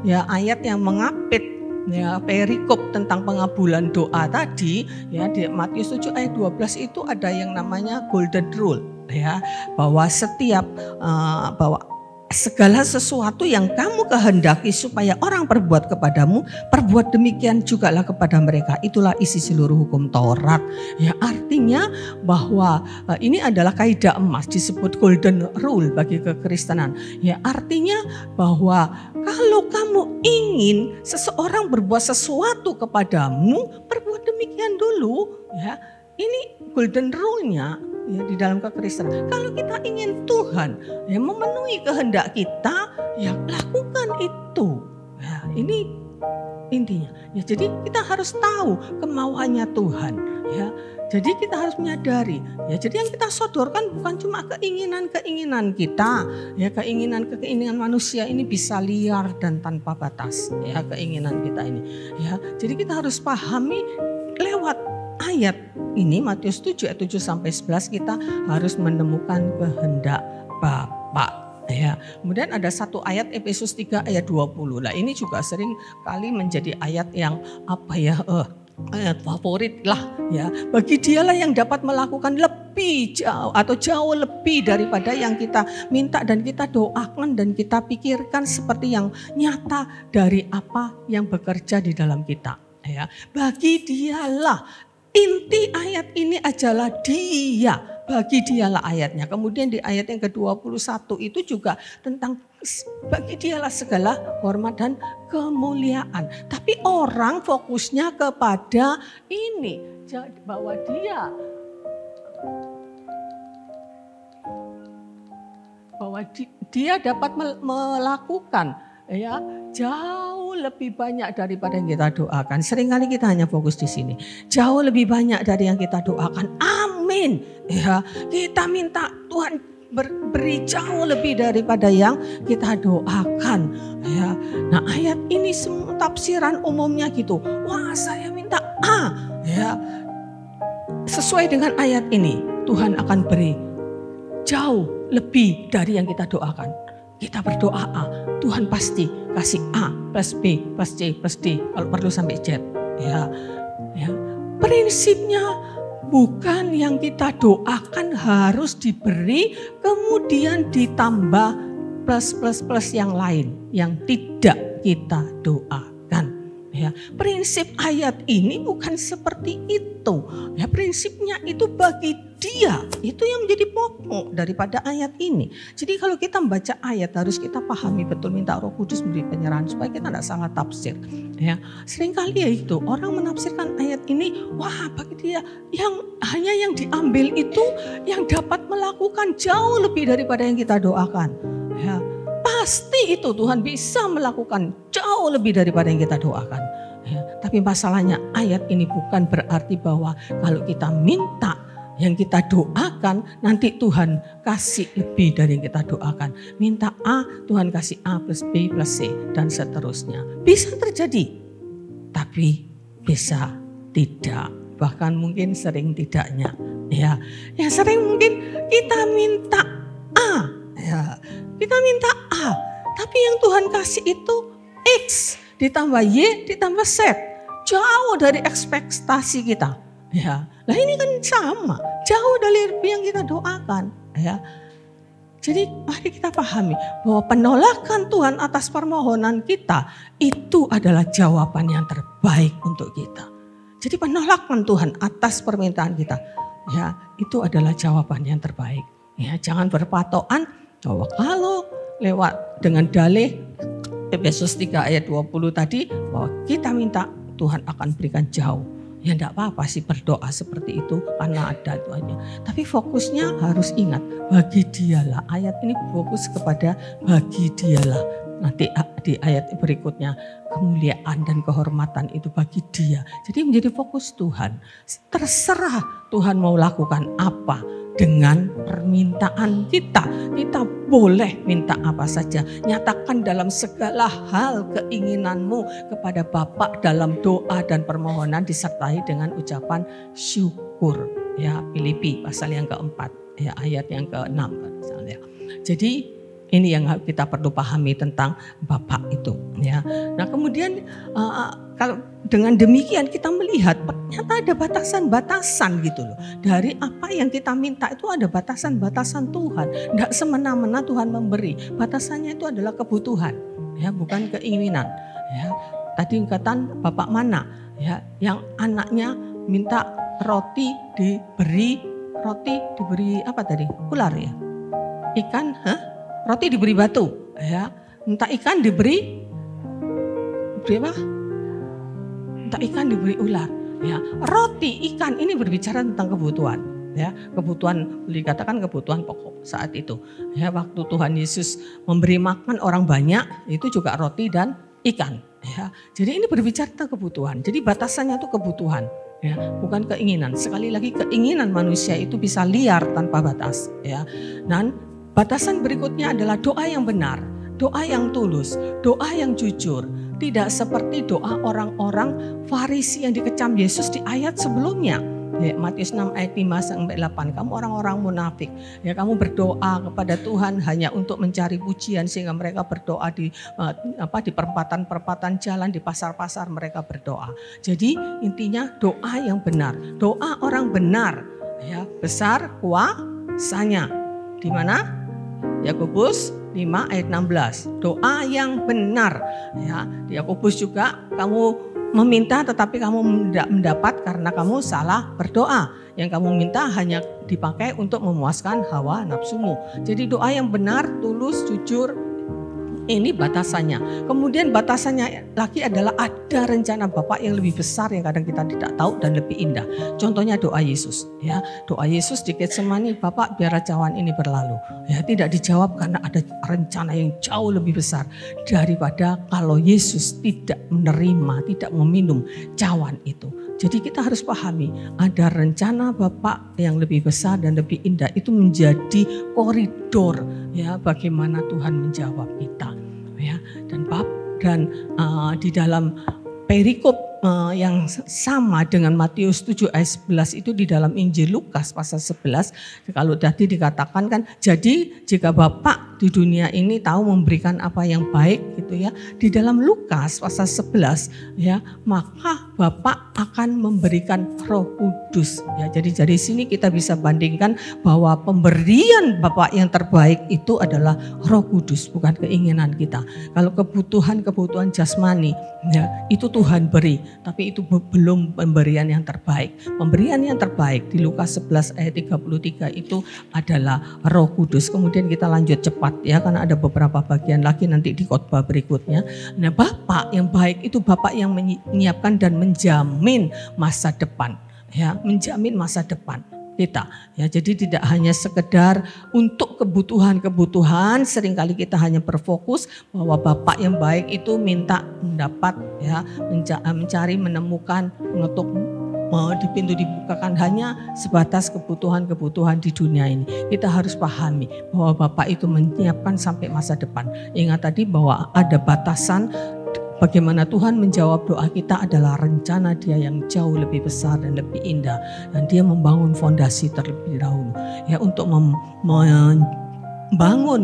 ya ayat yang mengapit ya perikop tentang pengabulan doa tadi ya di Matius 7 ayat 12 itu ada yang namanya golden rule ya, bahwa setiap bahwa segala sesuatu yang kamu kehendaki supaya orang perbuat kepadamu, perbuat demikian jugalah kepada mereka. Itulah isi seluruh hukum Taurat. Ya, artinya bahwa ini adalah kaidah emas, disebut golden rule bagi kekristenan. Ya, artinya bahwa kalau kamu ingin seseorang berbuat sesuatu kepadamu, perbuat demikian dulu. Ya, ini golden rule-nya. Ya, di dalam kekristenan. Kalau kita ingin Tuhan ya memenuhi kehendak kita, ya lakukan itu. Ya, ini intinya. Ya, jadi kita harus tahu kemauannya Tuhan. Ya, Jadi kita harus menyadari, ya. Jadi yang kita sodorkan bukan cuma keinginan-keinginan kita, ya, keinginan manusia ini bisa liar dan tanpa batas, ya, keinginan kita ini, ya. Jadi kita harus pahami lewat ayat ini Matius 7 ayat 7 sampai 11 kita harus menemukan kehendak Bapa. Ya, kemudian ada satu ayat Efesus 3 ayat 20. Lah ini juga sering kali menjadi ayat yang ayat favorit lah, ya. Bagi dialah yang dapat melakukan lebih jauh atau jauh lebih daripada yang kita minta dan kita doakan dan kita pikirkan, seperti yang nyata dari apa yang bekerja di dalam kita, ya. Bagi dialah, inti ayat ini adalah Dia. Bagi dialah ayatnya. Kemudian di ayat yang ke-21 itu juga tentang bagi dialah segala hormat dan kemuliaan. Tapi orang fokusnya kepada ini, bahwa dia dapat melakukan, ya, jauh lebih banyak daripada yang kita doakan. Seringkali kita hanya fokus di sini. Jauh lebih banyak dari yang kita doakan. Amin. Ya, kita minta Tuhan beri jauh lebih daripada yang kita doakan. Ya. Nah, ayat ini semua tafsiran umumnya gitu. Wah, saya minta A. Ya. Sesuai dengan ayat ini, Tuhan akan beri jauh lebih dari yang kita doakan. Kita berdoa A, Tuhan pasti kasih A plus B plus C plus D, kalau perlu sampai Z. Ya, ya. Prinsipnya bukan yang kita doakan harus diberi, kemudian ditambah plus yang lain yang tidak kita doakan. Ya, prinsip ayat ini bukan seperti itu. Ya, prinsipnya itu bagi Dia. Itu yang menjadi pokok daripada ayat ini. Jadi kalau kita membaca ayat harus kita pahami betul, minta Roh Kudus beri penyerahan supaya kita tidak salah tafsir. Ya, seringkali ya itu orang menafsirkan ayat ini, wah bagi Dia yang diambil itu yang dapat melakukan jauh lebih daripada yang kita doakan. Ya, pasti itu Tuhan bisa melakukan jauh lebih daripada yang kita doakan. Ya, tapi masalahnya ayat ini bukan berarti bahwa kalau kita minta yang kita doakan nanti Tuhan kasih lebih dari yang kita doakan. Minta A, Tuhan kasih A plus B plus C dan seterusnya. Bisa terjadi, tapi bisa tidak. Bahkan mungkin sering tidaknya. Ya, yang sering mungkin kita minta A, ya, kita minta A, tapi yang Tuhan kasih itu X ditambah Y ditambah Z, jauh dari ekspektasi kita. Ya, lah ini kan sama, jauh dari yang kita doakan. Ya, jadi mari kita pahami bahwa penolakan Tuhan atas permohonan kita itu adalah jawaban yang terbaik untuk kita. Jadi penolakan Tuhan atas permintaan kita, ya, itu adalah jawaban yang terbaik. Ya, jangan berpatokan bahwa kalau lewat dengan dalih Efesus 3 ayat 20 tadi bahwa kita minta Tuhan akan berikan jauh. Ya enggak apa-apa sih berdoa seperti itu karena ada Tuhannya. Tapi fokusnya harus ingat, bagi Dialah. Ayat ini fokus kepada bagi Dialah. Nanti di ayat berikutnya kemuliaan dan kehormatan itu bagi Dia. Jadi menjadi fokus Tuhan. Terserah Tuhan mau lakukan apa dengan permintaan kita. Kita boleh minta apa saja. Nyatakan dalam segala hal keinginanmu kepada Bapa dalam doa dan permohonan disertai dengan ucapan syukur. Ya, Filipi pasal yang keempat, ya, ayat yang ke-6 misalnya. Jadi ini yang kita perlu pahami tentang Bapa itu. Ya. Nah kemudian kalau dengan demikian kita melihat ternyata ada batasan-batasan gitu loh. Dari apa yang kita minta itu ada batasan-batasan Tuhan. Tidak semena-mena Tuhan memberi. Batasannya itu adalah kebutuhan, ya, bukan keinginan. Ya. Tadi ungkapan Bapak mana, ya, yang anaknya minta roti diberi apa tadi? Ular ya? Ikan, roti diberi batu, ya. Entah ikan diberi apa? Entah ikan diberi ular, ya. Roti, ikan ini berbicara tentang kebutuhan, ya. Kebutuhan, dikatakan kebutuhan pokok saat itu. Ya, waktu Tuhan Yesus memberi makan orang banyak, itu juga roti dan ikan, ya. Jadi ini berbicara tentang kebutuhan. Jadi batasannya itu kebutuhan, ya, bukan keinginan. Sekali lagi keinginan manusia itu bisa liar tanpa batas, ya. Dan batasan berikutnya adalah doa yang benar, doa yang tulus, doa yang jujur. Tidak seperti doa orang-orang Farisi yang dikecam Yesus di ayat sebelumnya. Ya, Matius 6 ayat 5-8, kamu orang-orang munafik, ya, kamu berdoa kepada Tuhan hanya untuk mencari pujian, sehingga mereka berdoa di perempatan-perempatan jalan, di pasar-pasar mereka berdoa. Jadi intinya doa yang benar, doa orang benar, ya, besar kuasanya. Di mana? Yakobus 5 ayat 16, doa yang benar, ya. Di Yakobus juga kamu meminta tetapi kamu tidak mendapat karena kamu salah berdoa. Yang kamu minta hanya dipakai untuk memuaskan hawa nafsumu. Jadi doa yang benar, tulus, jujur, ini batasannya. Kemudian batasannya lagi adalah ada rencana Bapa yang lebih besar yang kadang kita tidak tahu dan lebih indah. Contohnya doa Yesus, ya. Doa Yesus di Getsemani, Bapak biar cawan ini berlalu. Ya, tidak dijawab karena ada rencana yang jauh lebih besar daripada kalau Yesus tidak menerima, tidak meminum cawan itu. Jadi kita harus pahami ada rencana Bapa yang lebih besar dan lebih indah, itu menjadi koridor, ya, bagaimana Tuhan menjawab kita, ya. Dan di dalam perikop yang sama dengan Matius 7 ayat 11 itu di dalam Injil Lukas pasal 11, kalau tadi dikatakan kan, jadi jika Bapak di dunia ini tahu memberikan apa yang baik gitu, ya, di dalam Lukas pasal 11, ya, maka Bapak akan memberikan Roh Kudus, ya. Jadi dari sini kita bisa bandingkan bahwa pemberian Bapak yang terbaik itu adalah Roh Kudus, bukan keinginan kita. Kalau kebutuhan jasmani, ya, itu Tuhan beri, tapi itu belum pemberian yang terbaik. Pemberian yang terbaik di Lukas 11 ayat 33 itu adalah Roh Kudus. Kemudian kita lanjut cepat, ya, karena ada beberapa bagian lagi nanti di khotbah berikutnya. Nah, Bapak yang baik itu Bapak yang menyiapkan dan menjamin masa depan, ya, menjamin masa depan kita, ya. Jadi tidak hanya sekedar untuk kebutuhan, seringkali kita hanya berfokus bahwa Bapak yang baik itu minta mendapat, ya, mencari, menemukan, mengetuk di pintu dibukakan, hanya sebatas kebutuhan di dunia ini. Kita harus pahami bahwa Bapak itu menyiapkan sampai masa depan. Ingat tadi bahwa ada batasan. Bagaimana Tuhan menjawab doa kita adalah rencana Dia yang jauh lebih besar dan lebih indah. Dan Dia membangun fondasi terlebih dahulu, ya, untuk membangun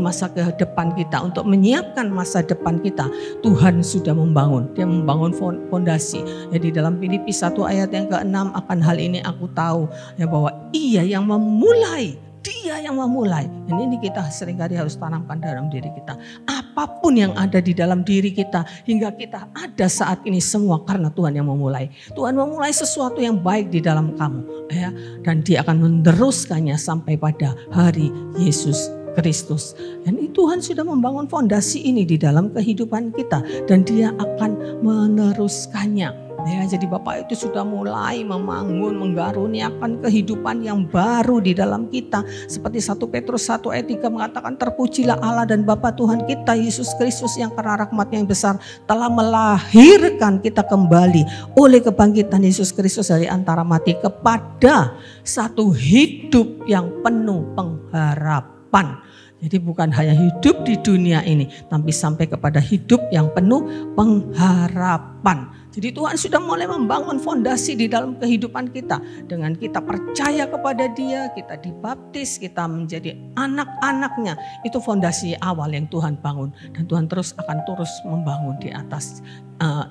masa ke depan kita, untuk menyiapkan masa depan kita. Tuhan sudah membangun, Dia membangun fondasi. Ya, di dalam Filipi 1 ayat yang ke-6, akan hal ini aku tahu, ya, bahwa Ia yang memulai, Dia yang memulai. Dan ini kita seringkali harus tanamkan dalam diri kita. Apapun yang ada di dalam diri kita hingga kita ada saat ini semua karena Tuhan yang memulai. Tuhan memulai sesuatu yang baik di dalam kamu, ya, dan Dia akan meneruskannya sampai pada hari Yesus Kristus. Dan Tuhan sudah membangun fondasi ini di dalam kehidupan kita dan Dia akan meneruskannya. Ya, jadi Bapak itu sudah mulai membangun, menggaruniakan kehidupan yang baru di dalam kita. Seperti 1 Petrus 1 ayat 3 mengatakan, terpujilah Allah dan Bapa Tuhan kita Yesus Kristus yang karena rahmat-Nya yang besar telah melahirkan kita kembali oleh kebangkitan Yesus Kristus dari antara mati kepada satu hidup yang penuh pengharapan. Jadi bukan hanya hidup di dunia ini, tapi sampai kepada hidup yang penuh pengharapan. Jadi Tuhan sudah mulai membangun fondasi di dalam kehidupan kita. Dengan kita percaya kepada Dia, kita dibaptis, kita menjadi anak-anaknya. Itu fondasi awal yang Tuhan bangun. Dan Tuhan akan terus membangun di atas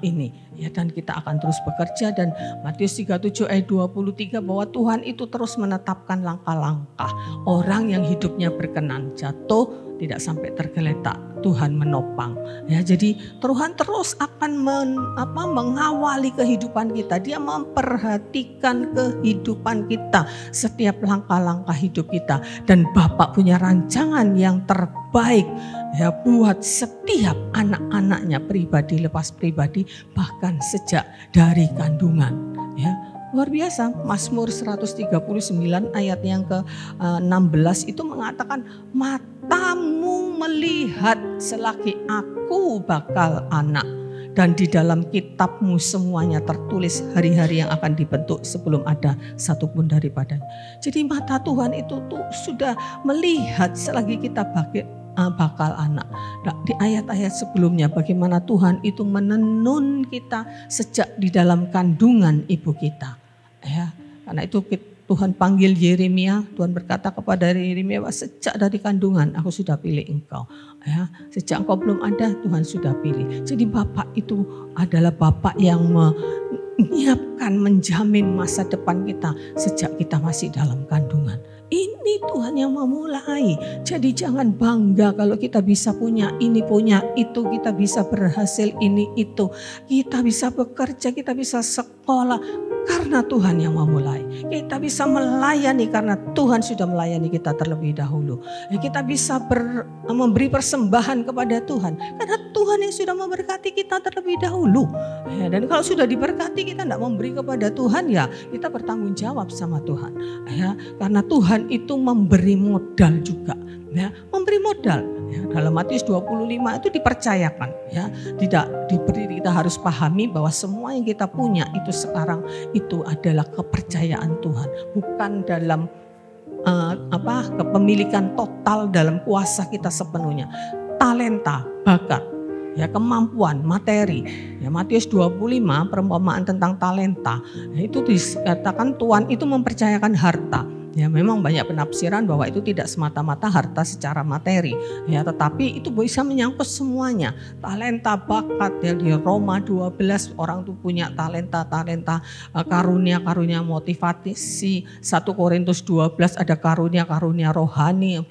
ini. Ya, dan kita akan terus bekerja. Dan Matius 37 ayat 23 bahwa Tuhan itu terus menetapkan langkah-langkah. Orang yang hidupnya berkenan, jatuh tidak sampai tergeletak, Tuhan menopang. Ya, jadi Tuhan terus akan mengawali kehidupan kita. Dia memperhatikan kehidupan kita, setiap langkah-langkah hidup kita. Dan Bapak punya rancangan yang terbaik, ya, buat setiap anak-anaknya, pribadi lepas pribadi, bahkan sejak dari kandungan. Ya, luar biasa. Mazmur 139 ayat yang ke-16 itu mengatakan, matamu melihat selagi aku bakal anak, dan di dalam kitab-Mu semuanya tertulis hari-hari yang akan dibentuk sebelum ada satupun daripadanya. Jadi mata Tuhan itu tuh sudah melihat selagi kita bakal anak. Nah, di ayat-ayat sebelumnya bagaimana Tuhan itu menenun kita sejak di dalam kandungan ibu kita. Ya, karena itu Tuhan panggil Yeremia, Tuhan berkata kepada Yeremia, sejak dari kandungan aku sudah pilih engkau. Ya, sejak engkau belum ada, Tuhan sudah pilih. Jadi Bapak itu adalah Bapak yang menyiapkan, menjamin masa depan kita sejak kita masih dalam kandungan. Ini Tuhan yang memulai. Jadi jangan bangga kalau kita bisa punya ini, punya itu, kita bisa berhasil ini itu. Kita bisa bekerja, kita bisa sekolah karena Tuhan yang memulai. Kita bisa melayani karena Tuhan sudah melayani kita terlebih dahulu. Kita bisa memberi persembahan kepada Tuhan karena Tuhan yang sudah memberkati kita terlebih dahulu. Ya, dan kalau sudah diberkati kita tidak memberi kepada Tuhan, ya kita bertanggung jawab sama Tuhan. Ya, karena Tuhan itu memberi modal juga, ya, memberi modal. Ya, dalam Matius 25 itu dipercayakan, ya, tidak diberi. Kita harus pahami bahwa semua yang kita punya itu sekarang itu adalah kepercayaan Tuhan, bukan dalam kepemilikan total dalam kuasa kita sepenuhnya. Talenta, bakat, ya, kemampuan, materi. Ya, Matius 25 perumpamaan tentang talenta, ya, itu dikatakan Tuhan itu mempercayakan harta. Ya, memang banyak penafsiran bahwa itu tidak semata-mata harta secara materi, ya, tetapi itu bisa menyangkut semuanya. Talenta, bakat, ya, di Roma 12 orang itu punya talenta, karunia motivasi. 1 Korintus 12 ada karunia rohani,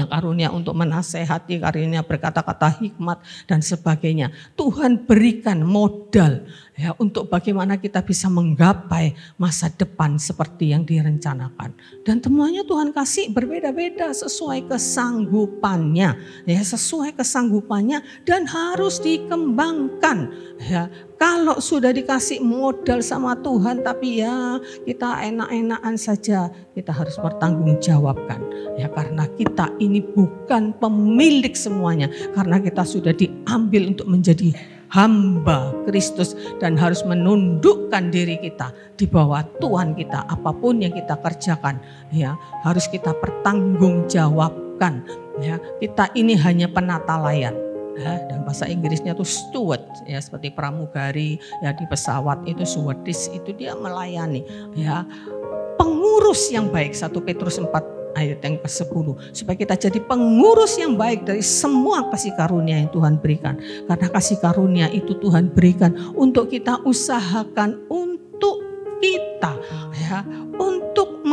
karunia untuk menasehati, karunia berkata-kata hikmat dan sebagainya. Tuhan berikan modal, ya, untuk bagaimana kita bisa menggapai masa depan seperti yang direncanakan. Dan semuanya Tuhan kasih berbeda-beda sesuai kesanggupannya, ya, sesuai kesanggupannya dan harus dikembangkan. Ya, kalau sudah dikasih modal sama Tuhan tapi ya kita enak-enakan saja, kita harus bertanggung jawabkan. Ya, karena kita ini bukan pemilik semuanya, karena kita sudah diambil untuk menjadi hamba Kristus dan harus menundukkan diri kita di bawah Tuhan kita. Apapun yang kita kerjakan, ya, harus kita pertanggungjawabkan. Ya, kita ini hanya penata layan. Ya, dan bahasa Inggrisnya tuh steward, ya, seperti pramugari, ya, di pesawat itu stewardess, itu dia melayani, ya, pengurus yang baik. 1 Petrus 4 ayat yang ke-10, supaya kita jadi pengurus yang baik dari semua kasih karunia yang Tuhan berikan. Karena kasih karunia itu Tuhan berikan untuk kita usahakan untuk kita, ya, untuk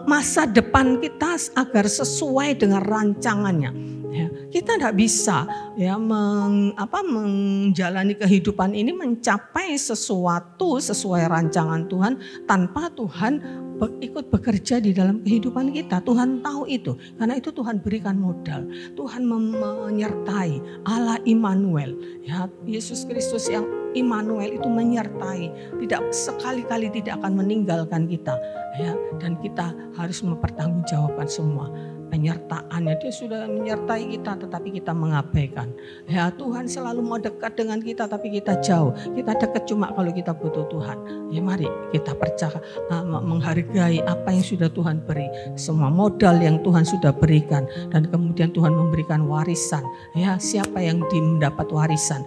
masa depan kita agar sesuai dengan rancangannya. Ya, kita tidak bisa, ya, menjalani kehidupan ini mencapai sesuatu sesuai rancangan Tuhan tanpa Tuhan ikut bekerja di dalam kehidupan kita. Tuhan tahu itu, karena itu Tuhan berikan modal. Tuhan menyertai, Allah Immanuel, ya, Yesus Kristus yang Immanuel itu menyertai, tidak sekali-kali tidak akan meninggalkan kita, ya, dan kita harus mempertanggungjawabkan semua penyertaannya. Dia sudah menyertai kita tetapi kita mengabaikan. Ya, Tuhan selalu mau dekat dengan kita tapi kita jauh. Kita dekat cuma kalau kita butuh Tuhan. Ya, mari kita percaya, menghargai apa yang sudah Tuhan beri, semua modal yang Tuhan sudah berikan, dan kemudian Tuhan memberikan warisan. Ya, siapa yang mendapat warisan?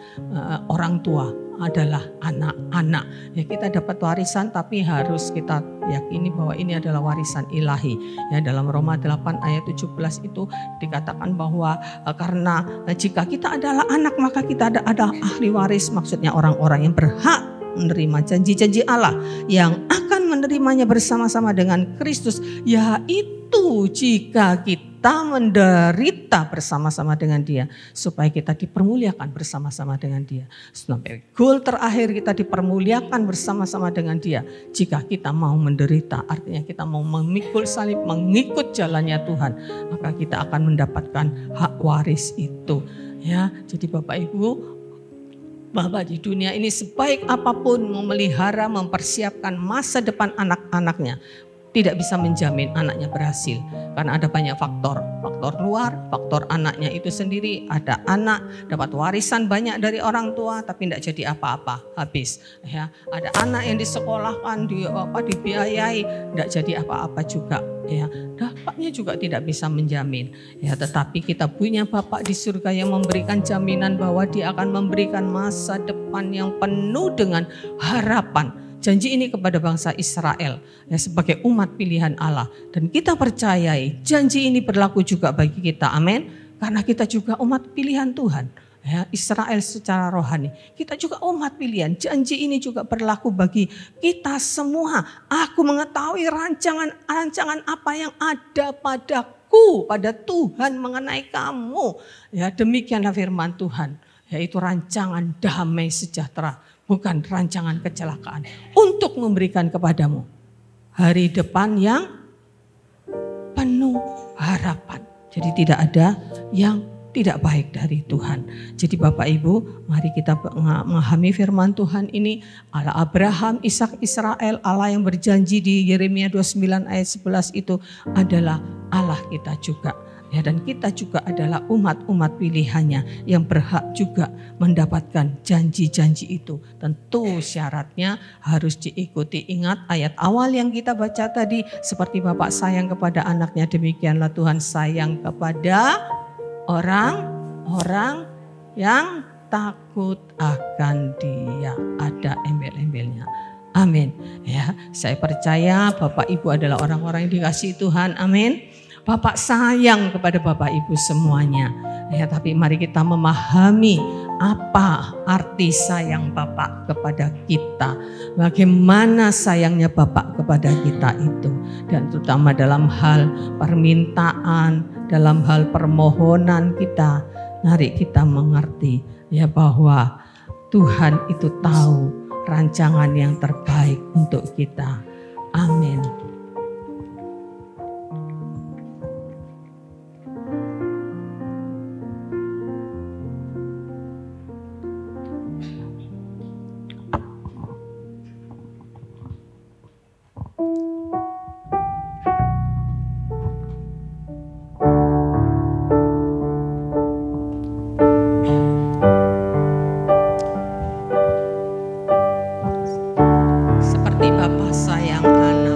Orang tua adalah anak-anak. Ya, kita dapat warisan tapi harus kita yakini bahwa ini adalah warisan ilahi. Ya, dalam Roma 8 ayat 17 itu dikatakan bahwa karena jika kita adalah anak maka kita ada ahli waris, maksudnya orang-orang yang berhak menerima janji-janji Allah yang akan menerimanya bersama-sama dengan Kristus, yaitu jika kita menderita bersama-sama dengan Dia, supaya kita dipermuliakan bersama-sama dengan Dia. Sampai goal terakhir kita dipermuliakan bersama-sama dengan Dia. Jika kita mau menderita, artinya kita mau memikul salib, mengikut jalannya Tuhan, maka kita akan mendapatkan hak waris itu. Ya, jadi Bapak Ibu, bahwa di dunia ini sebaik apapun memelihara, mempersiapkan masa depan anak-anaknya, tidak bisa menjamin anaknya berhasil. Karena ada banyak faktor. Faktor luar, faktor anaknya itu sendiri. Ada anak dapat warisan banyak dari orang tua tapi tidak jadi apa-apa, habis. Ya, ada anak yang disekolahkan, dibiayai, tidak jadi apa-apa juga. Ya, dampaknya juga tidak bisa menjamin. Ya, tetapi kita punya Bapa di surga yang memberikan jaminan bahwa Dia akan memberikan masa depan yang penuh dengan harapan. Janji ini kepada bangsa Israel ya, sebagai umat pilihan Allah. Dan kita percayai janji ini berlaku juga bagi kita. Amin. Karena kita juga umat pilihan Tuhan. Ya, Israel secara rohani. Kita juga umat pilihan. Janji ini juga berlaku bagi kita semua. Aku mengetahui rancangan apa yang ada padaku, pada Tuhan mengenai kamu. Ya, demikianlah firman Tuhan. Yaitu rancangan damai sejahtera. Bukan rancangan kecelakaan. Untuk memberikan kepadamu hari depan yang penuh harapan. Jadi tidak ada yang tidak baik dari Tuhan. Jadi Bapak Ibu, mari kita memahami firman Tuhan ini. Allah Abraham, Ishak, Israel, Allah yang berjanji di Yeremia 29 ayat 11 itu adalah Allah kita juga. Ya, dan kita juga adalah umat-umat pilihannya yang berhak juga mendapatkan janji-janji itu. Tentu syaratnya harus diikuti. Ingat ayat awal yang kita baca tadi, seperti Bapak sayang kepada anaknya, demikianlah Tuhan sayang kepada orang-orang yang takut akan Dia. Ada embel-embelnya. Amin. Ya, saya percaya Bapak Ibu adalah orang-orang yang dikasihi Tuhan. Amin. Bapak sayang kepada Bapak Ibu semuanya. Ya, tapi mari kita memahami apa arti sayang Bapak kepada kita. Bagaimana sayangnya Bapak kepada kita itu. Dan terutama dalam hal permintaan, dalam hal permohonan kita. Mari kita mengerti ya bahwa Tuhan itu tahu rancangan yang terbaik untuk kita. Amin. Seperti Bapa sayang anaknya,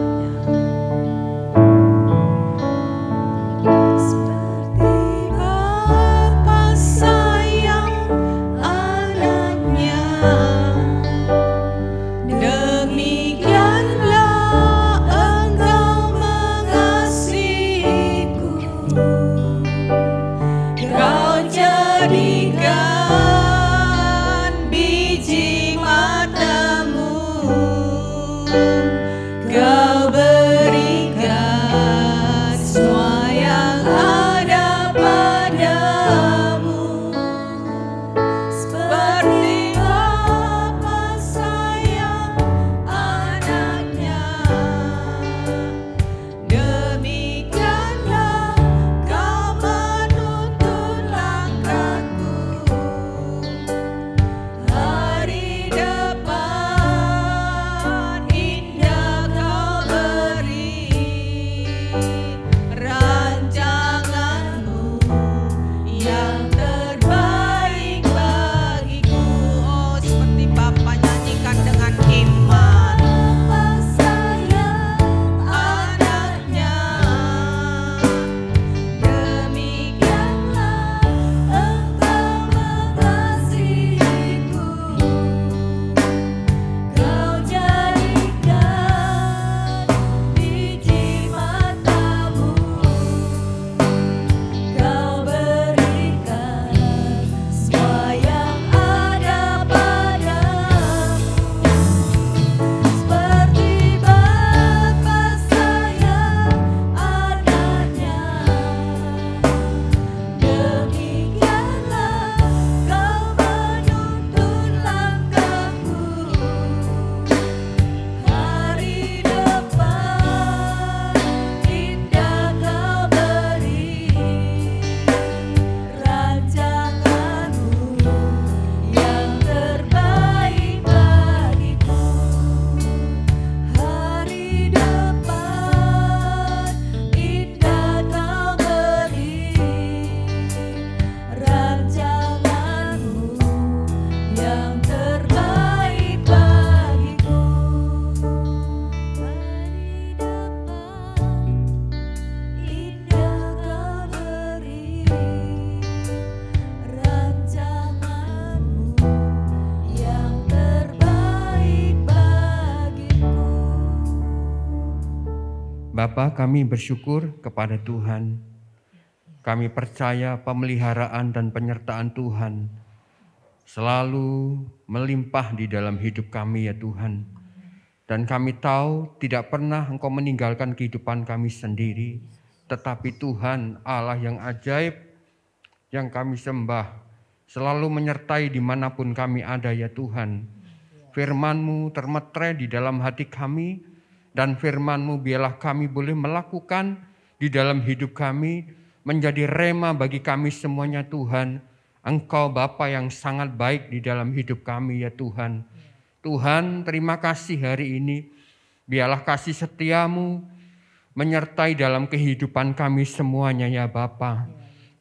Bapa, kami bersyukur kepada Tuhan. Kami percaya pemeliharaan dan penyertaan Tuhan selalu melimpah di dalam hidup kami ya Tuhan. Dan kami tahu tidak pernah Engkau meninggalkan kehidupan kami sendiri. Tetapi Tuhan Allah yang ajaib yang kami sembah selalu menyertai dimanapun kami ada ya Tuhan. Firman-Mu termetre di dalam hati kami dan firman-Mu biarlah kami boleh melakukan di dalam hidup kami menjadi rema bagi kami semuanya Tuhan. Engkau Bapa yang sangat baik di dalam hidup kami ya Tuhan. Tuhan, terima kasih hari ini. Biarlah kasih setia-Mu menyertai dalam kehidupan kami semuanya ya Bapa.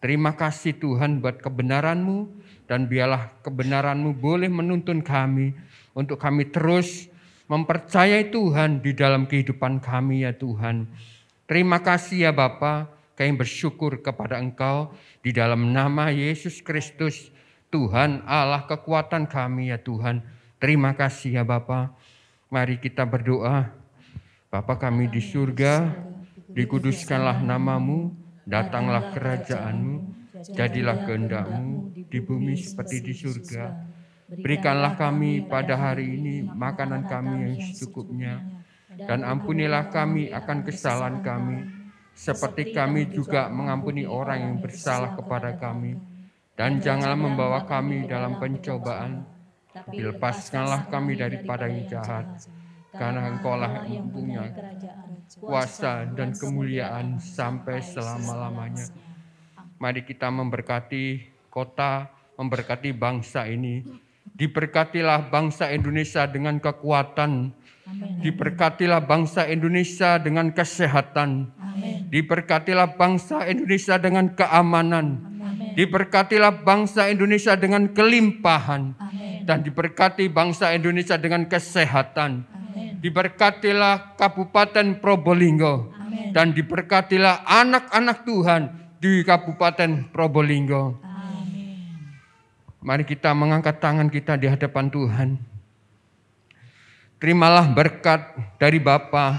Terima kasih Tuhan buat kebenaran-Mu dan biarlah kebenaran-Mu boleh menuntun kami untuk kami terus mempercayai Tuhan di dalam kehidupan kami ya Tuhan. Terima kasih ya Bapa, kami bersyukur kepada Engkau di dalam nama Yesus Kristus, Tuhan Allah kekuatan kami ya Tuhan. Terima kasih ya Bapa. Mari kita berdoa. Bapa kami di surga, dikuduskanlah nama-Mu, datanglah kerajaan-Mu, jadilah kehendak-Mu di bumi seperti di surga. Berikanlah kami pada hari ini makanan kami yang secukupnya, dan ampunilah kami akan kesalahan kami, seperti kami juga mengampuni orang yang bersalah kepada kami. Dan janganlah membawa kami dalam pencobaan, lepaskanlah kami daripada yang jahat, karena Engkau-lah yang punya kuasa dan kemuliaan sampai selama-lamanya. Mari kita memberkati kota, memberkati bangsa ini. Diberkatilah bangsa Indonesia dengan kekuatan. Diberkatilah bangsa Indonesia dengan kesehatan. Diberkatilah bangsa Indonesia dengan keamanan. Diberkatilah bangsa Indonesia dengan kelimpahan. Dan diberkati bangsa Indonesia dengan kesehatan. Diberkatilah Kabupaten Probolinggo. Dan diberkatilah anak-anak Tuhan di Kabupaten Probolinggo. Mari kita mengangkat tangan kita di hadapan Tuhan. Terimalah berkat dari Bapa,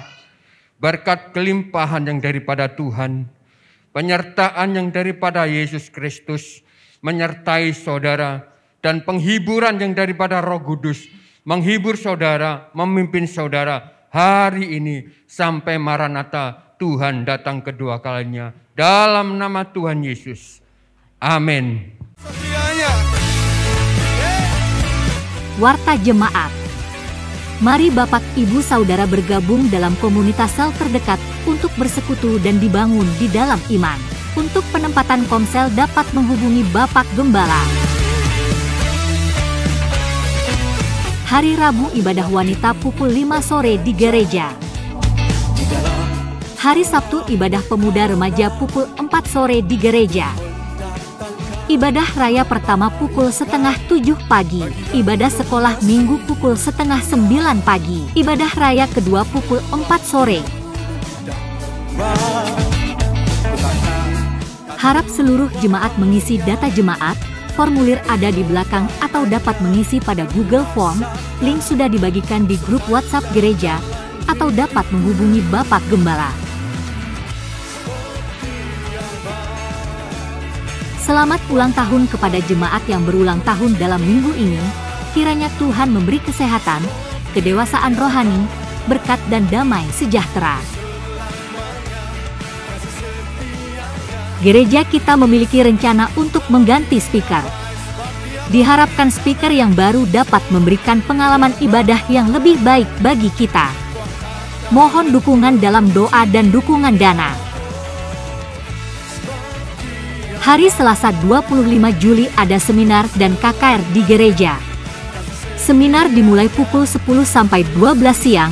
berkat kelimpahan yang daripada Tuhan, penyertaan yang daripada Yesus Kristus, menyertai saudara, dan penghiburan yang daripada Roh Kudus, menghibur saudara, memimpin saudara hari ini sampai Maranatha, Tuhan datang kedua kalinya. Dalam nama Tuhan Yesus. Amin. Warta Jemaat. Mari Bapak Ibu Saudara bergabung dalam komunitas sel terdekat untuk bersekutu dan dibangun di dalam iman. Untuk penempatan komsel dapat menghubungi Bapak Gembala. Hari Rabu ibadah wanita pukul 5 sore di gereja. Hari Sabtu ibadah pemuda remaja pukul 4 sore di gereja. Ibadah raya pertama pukul 6:30 pagi. Ibadah sekolah minggu pukul 8:30 pagi. Ibadah raya kedua pukul 4 sore. Harap seluruh jemaat mengisi data jemaat. Formulir ada di belakang atau dapat mengisi pada Google Form. Link sudah dibagikan di grup WhatsApp gereja atau dapat menghubungi Bapak Gembala. Selamat ulang tahun kepada jemaat yang berulang tahun dalam minggu ini. Kiranya Tuhan memberi kesehatan, kedewasaan rohani, berkat dan damai sejahtera. Gereja kita memiliki rencana untuk mengganti speaker. Diharapkan speaker yang baru dapat memberikan pengalaman ibadah yang lebih baik bagi kita. Mohon dukungan dalam doa dan dukungan dana. Hari Selasa 25 Juli ada seminar dan KKR di gereja. Seminar dimulai pukul 10 sampai 12 siang.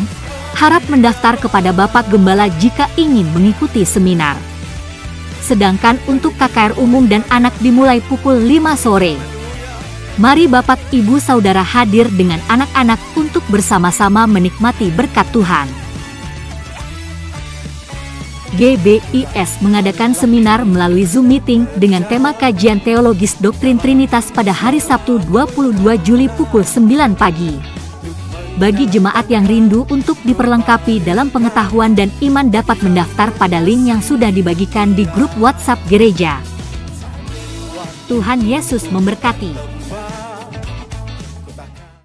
Harap mendaftar kepada Bapak Gembala jika ingin mengikuti seminar. Sedangkan untuk KKR umum dan anak dimulai pukul 5 sore. Mari Bapak Ibu Saudara hadir dengan anak-anak untuk bersama-sama menikmati berkat Tuhan. GBIS mengadakan seminar melalui Zoom Meeting dengan tema kajian teologis doktrin Trinitas pada hari Sabtu 22 Juli pukul 9 pagi. Bagi jemaat yang rindu untuk diperlengkapi dalam pengetahuan dan iman dapat mendaftar pada link yang sudah dibagikan di grup WhatsApp gereja. Tuhan Yesus memberkati.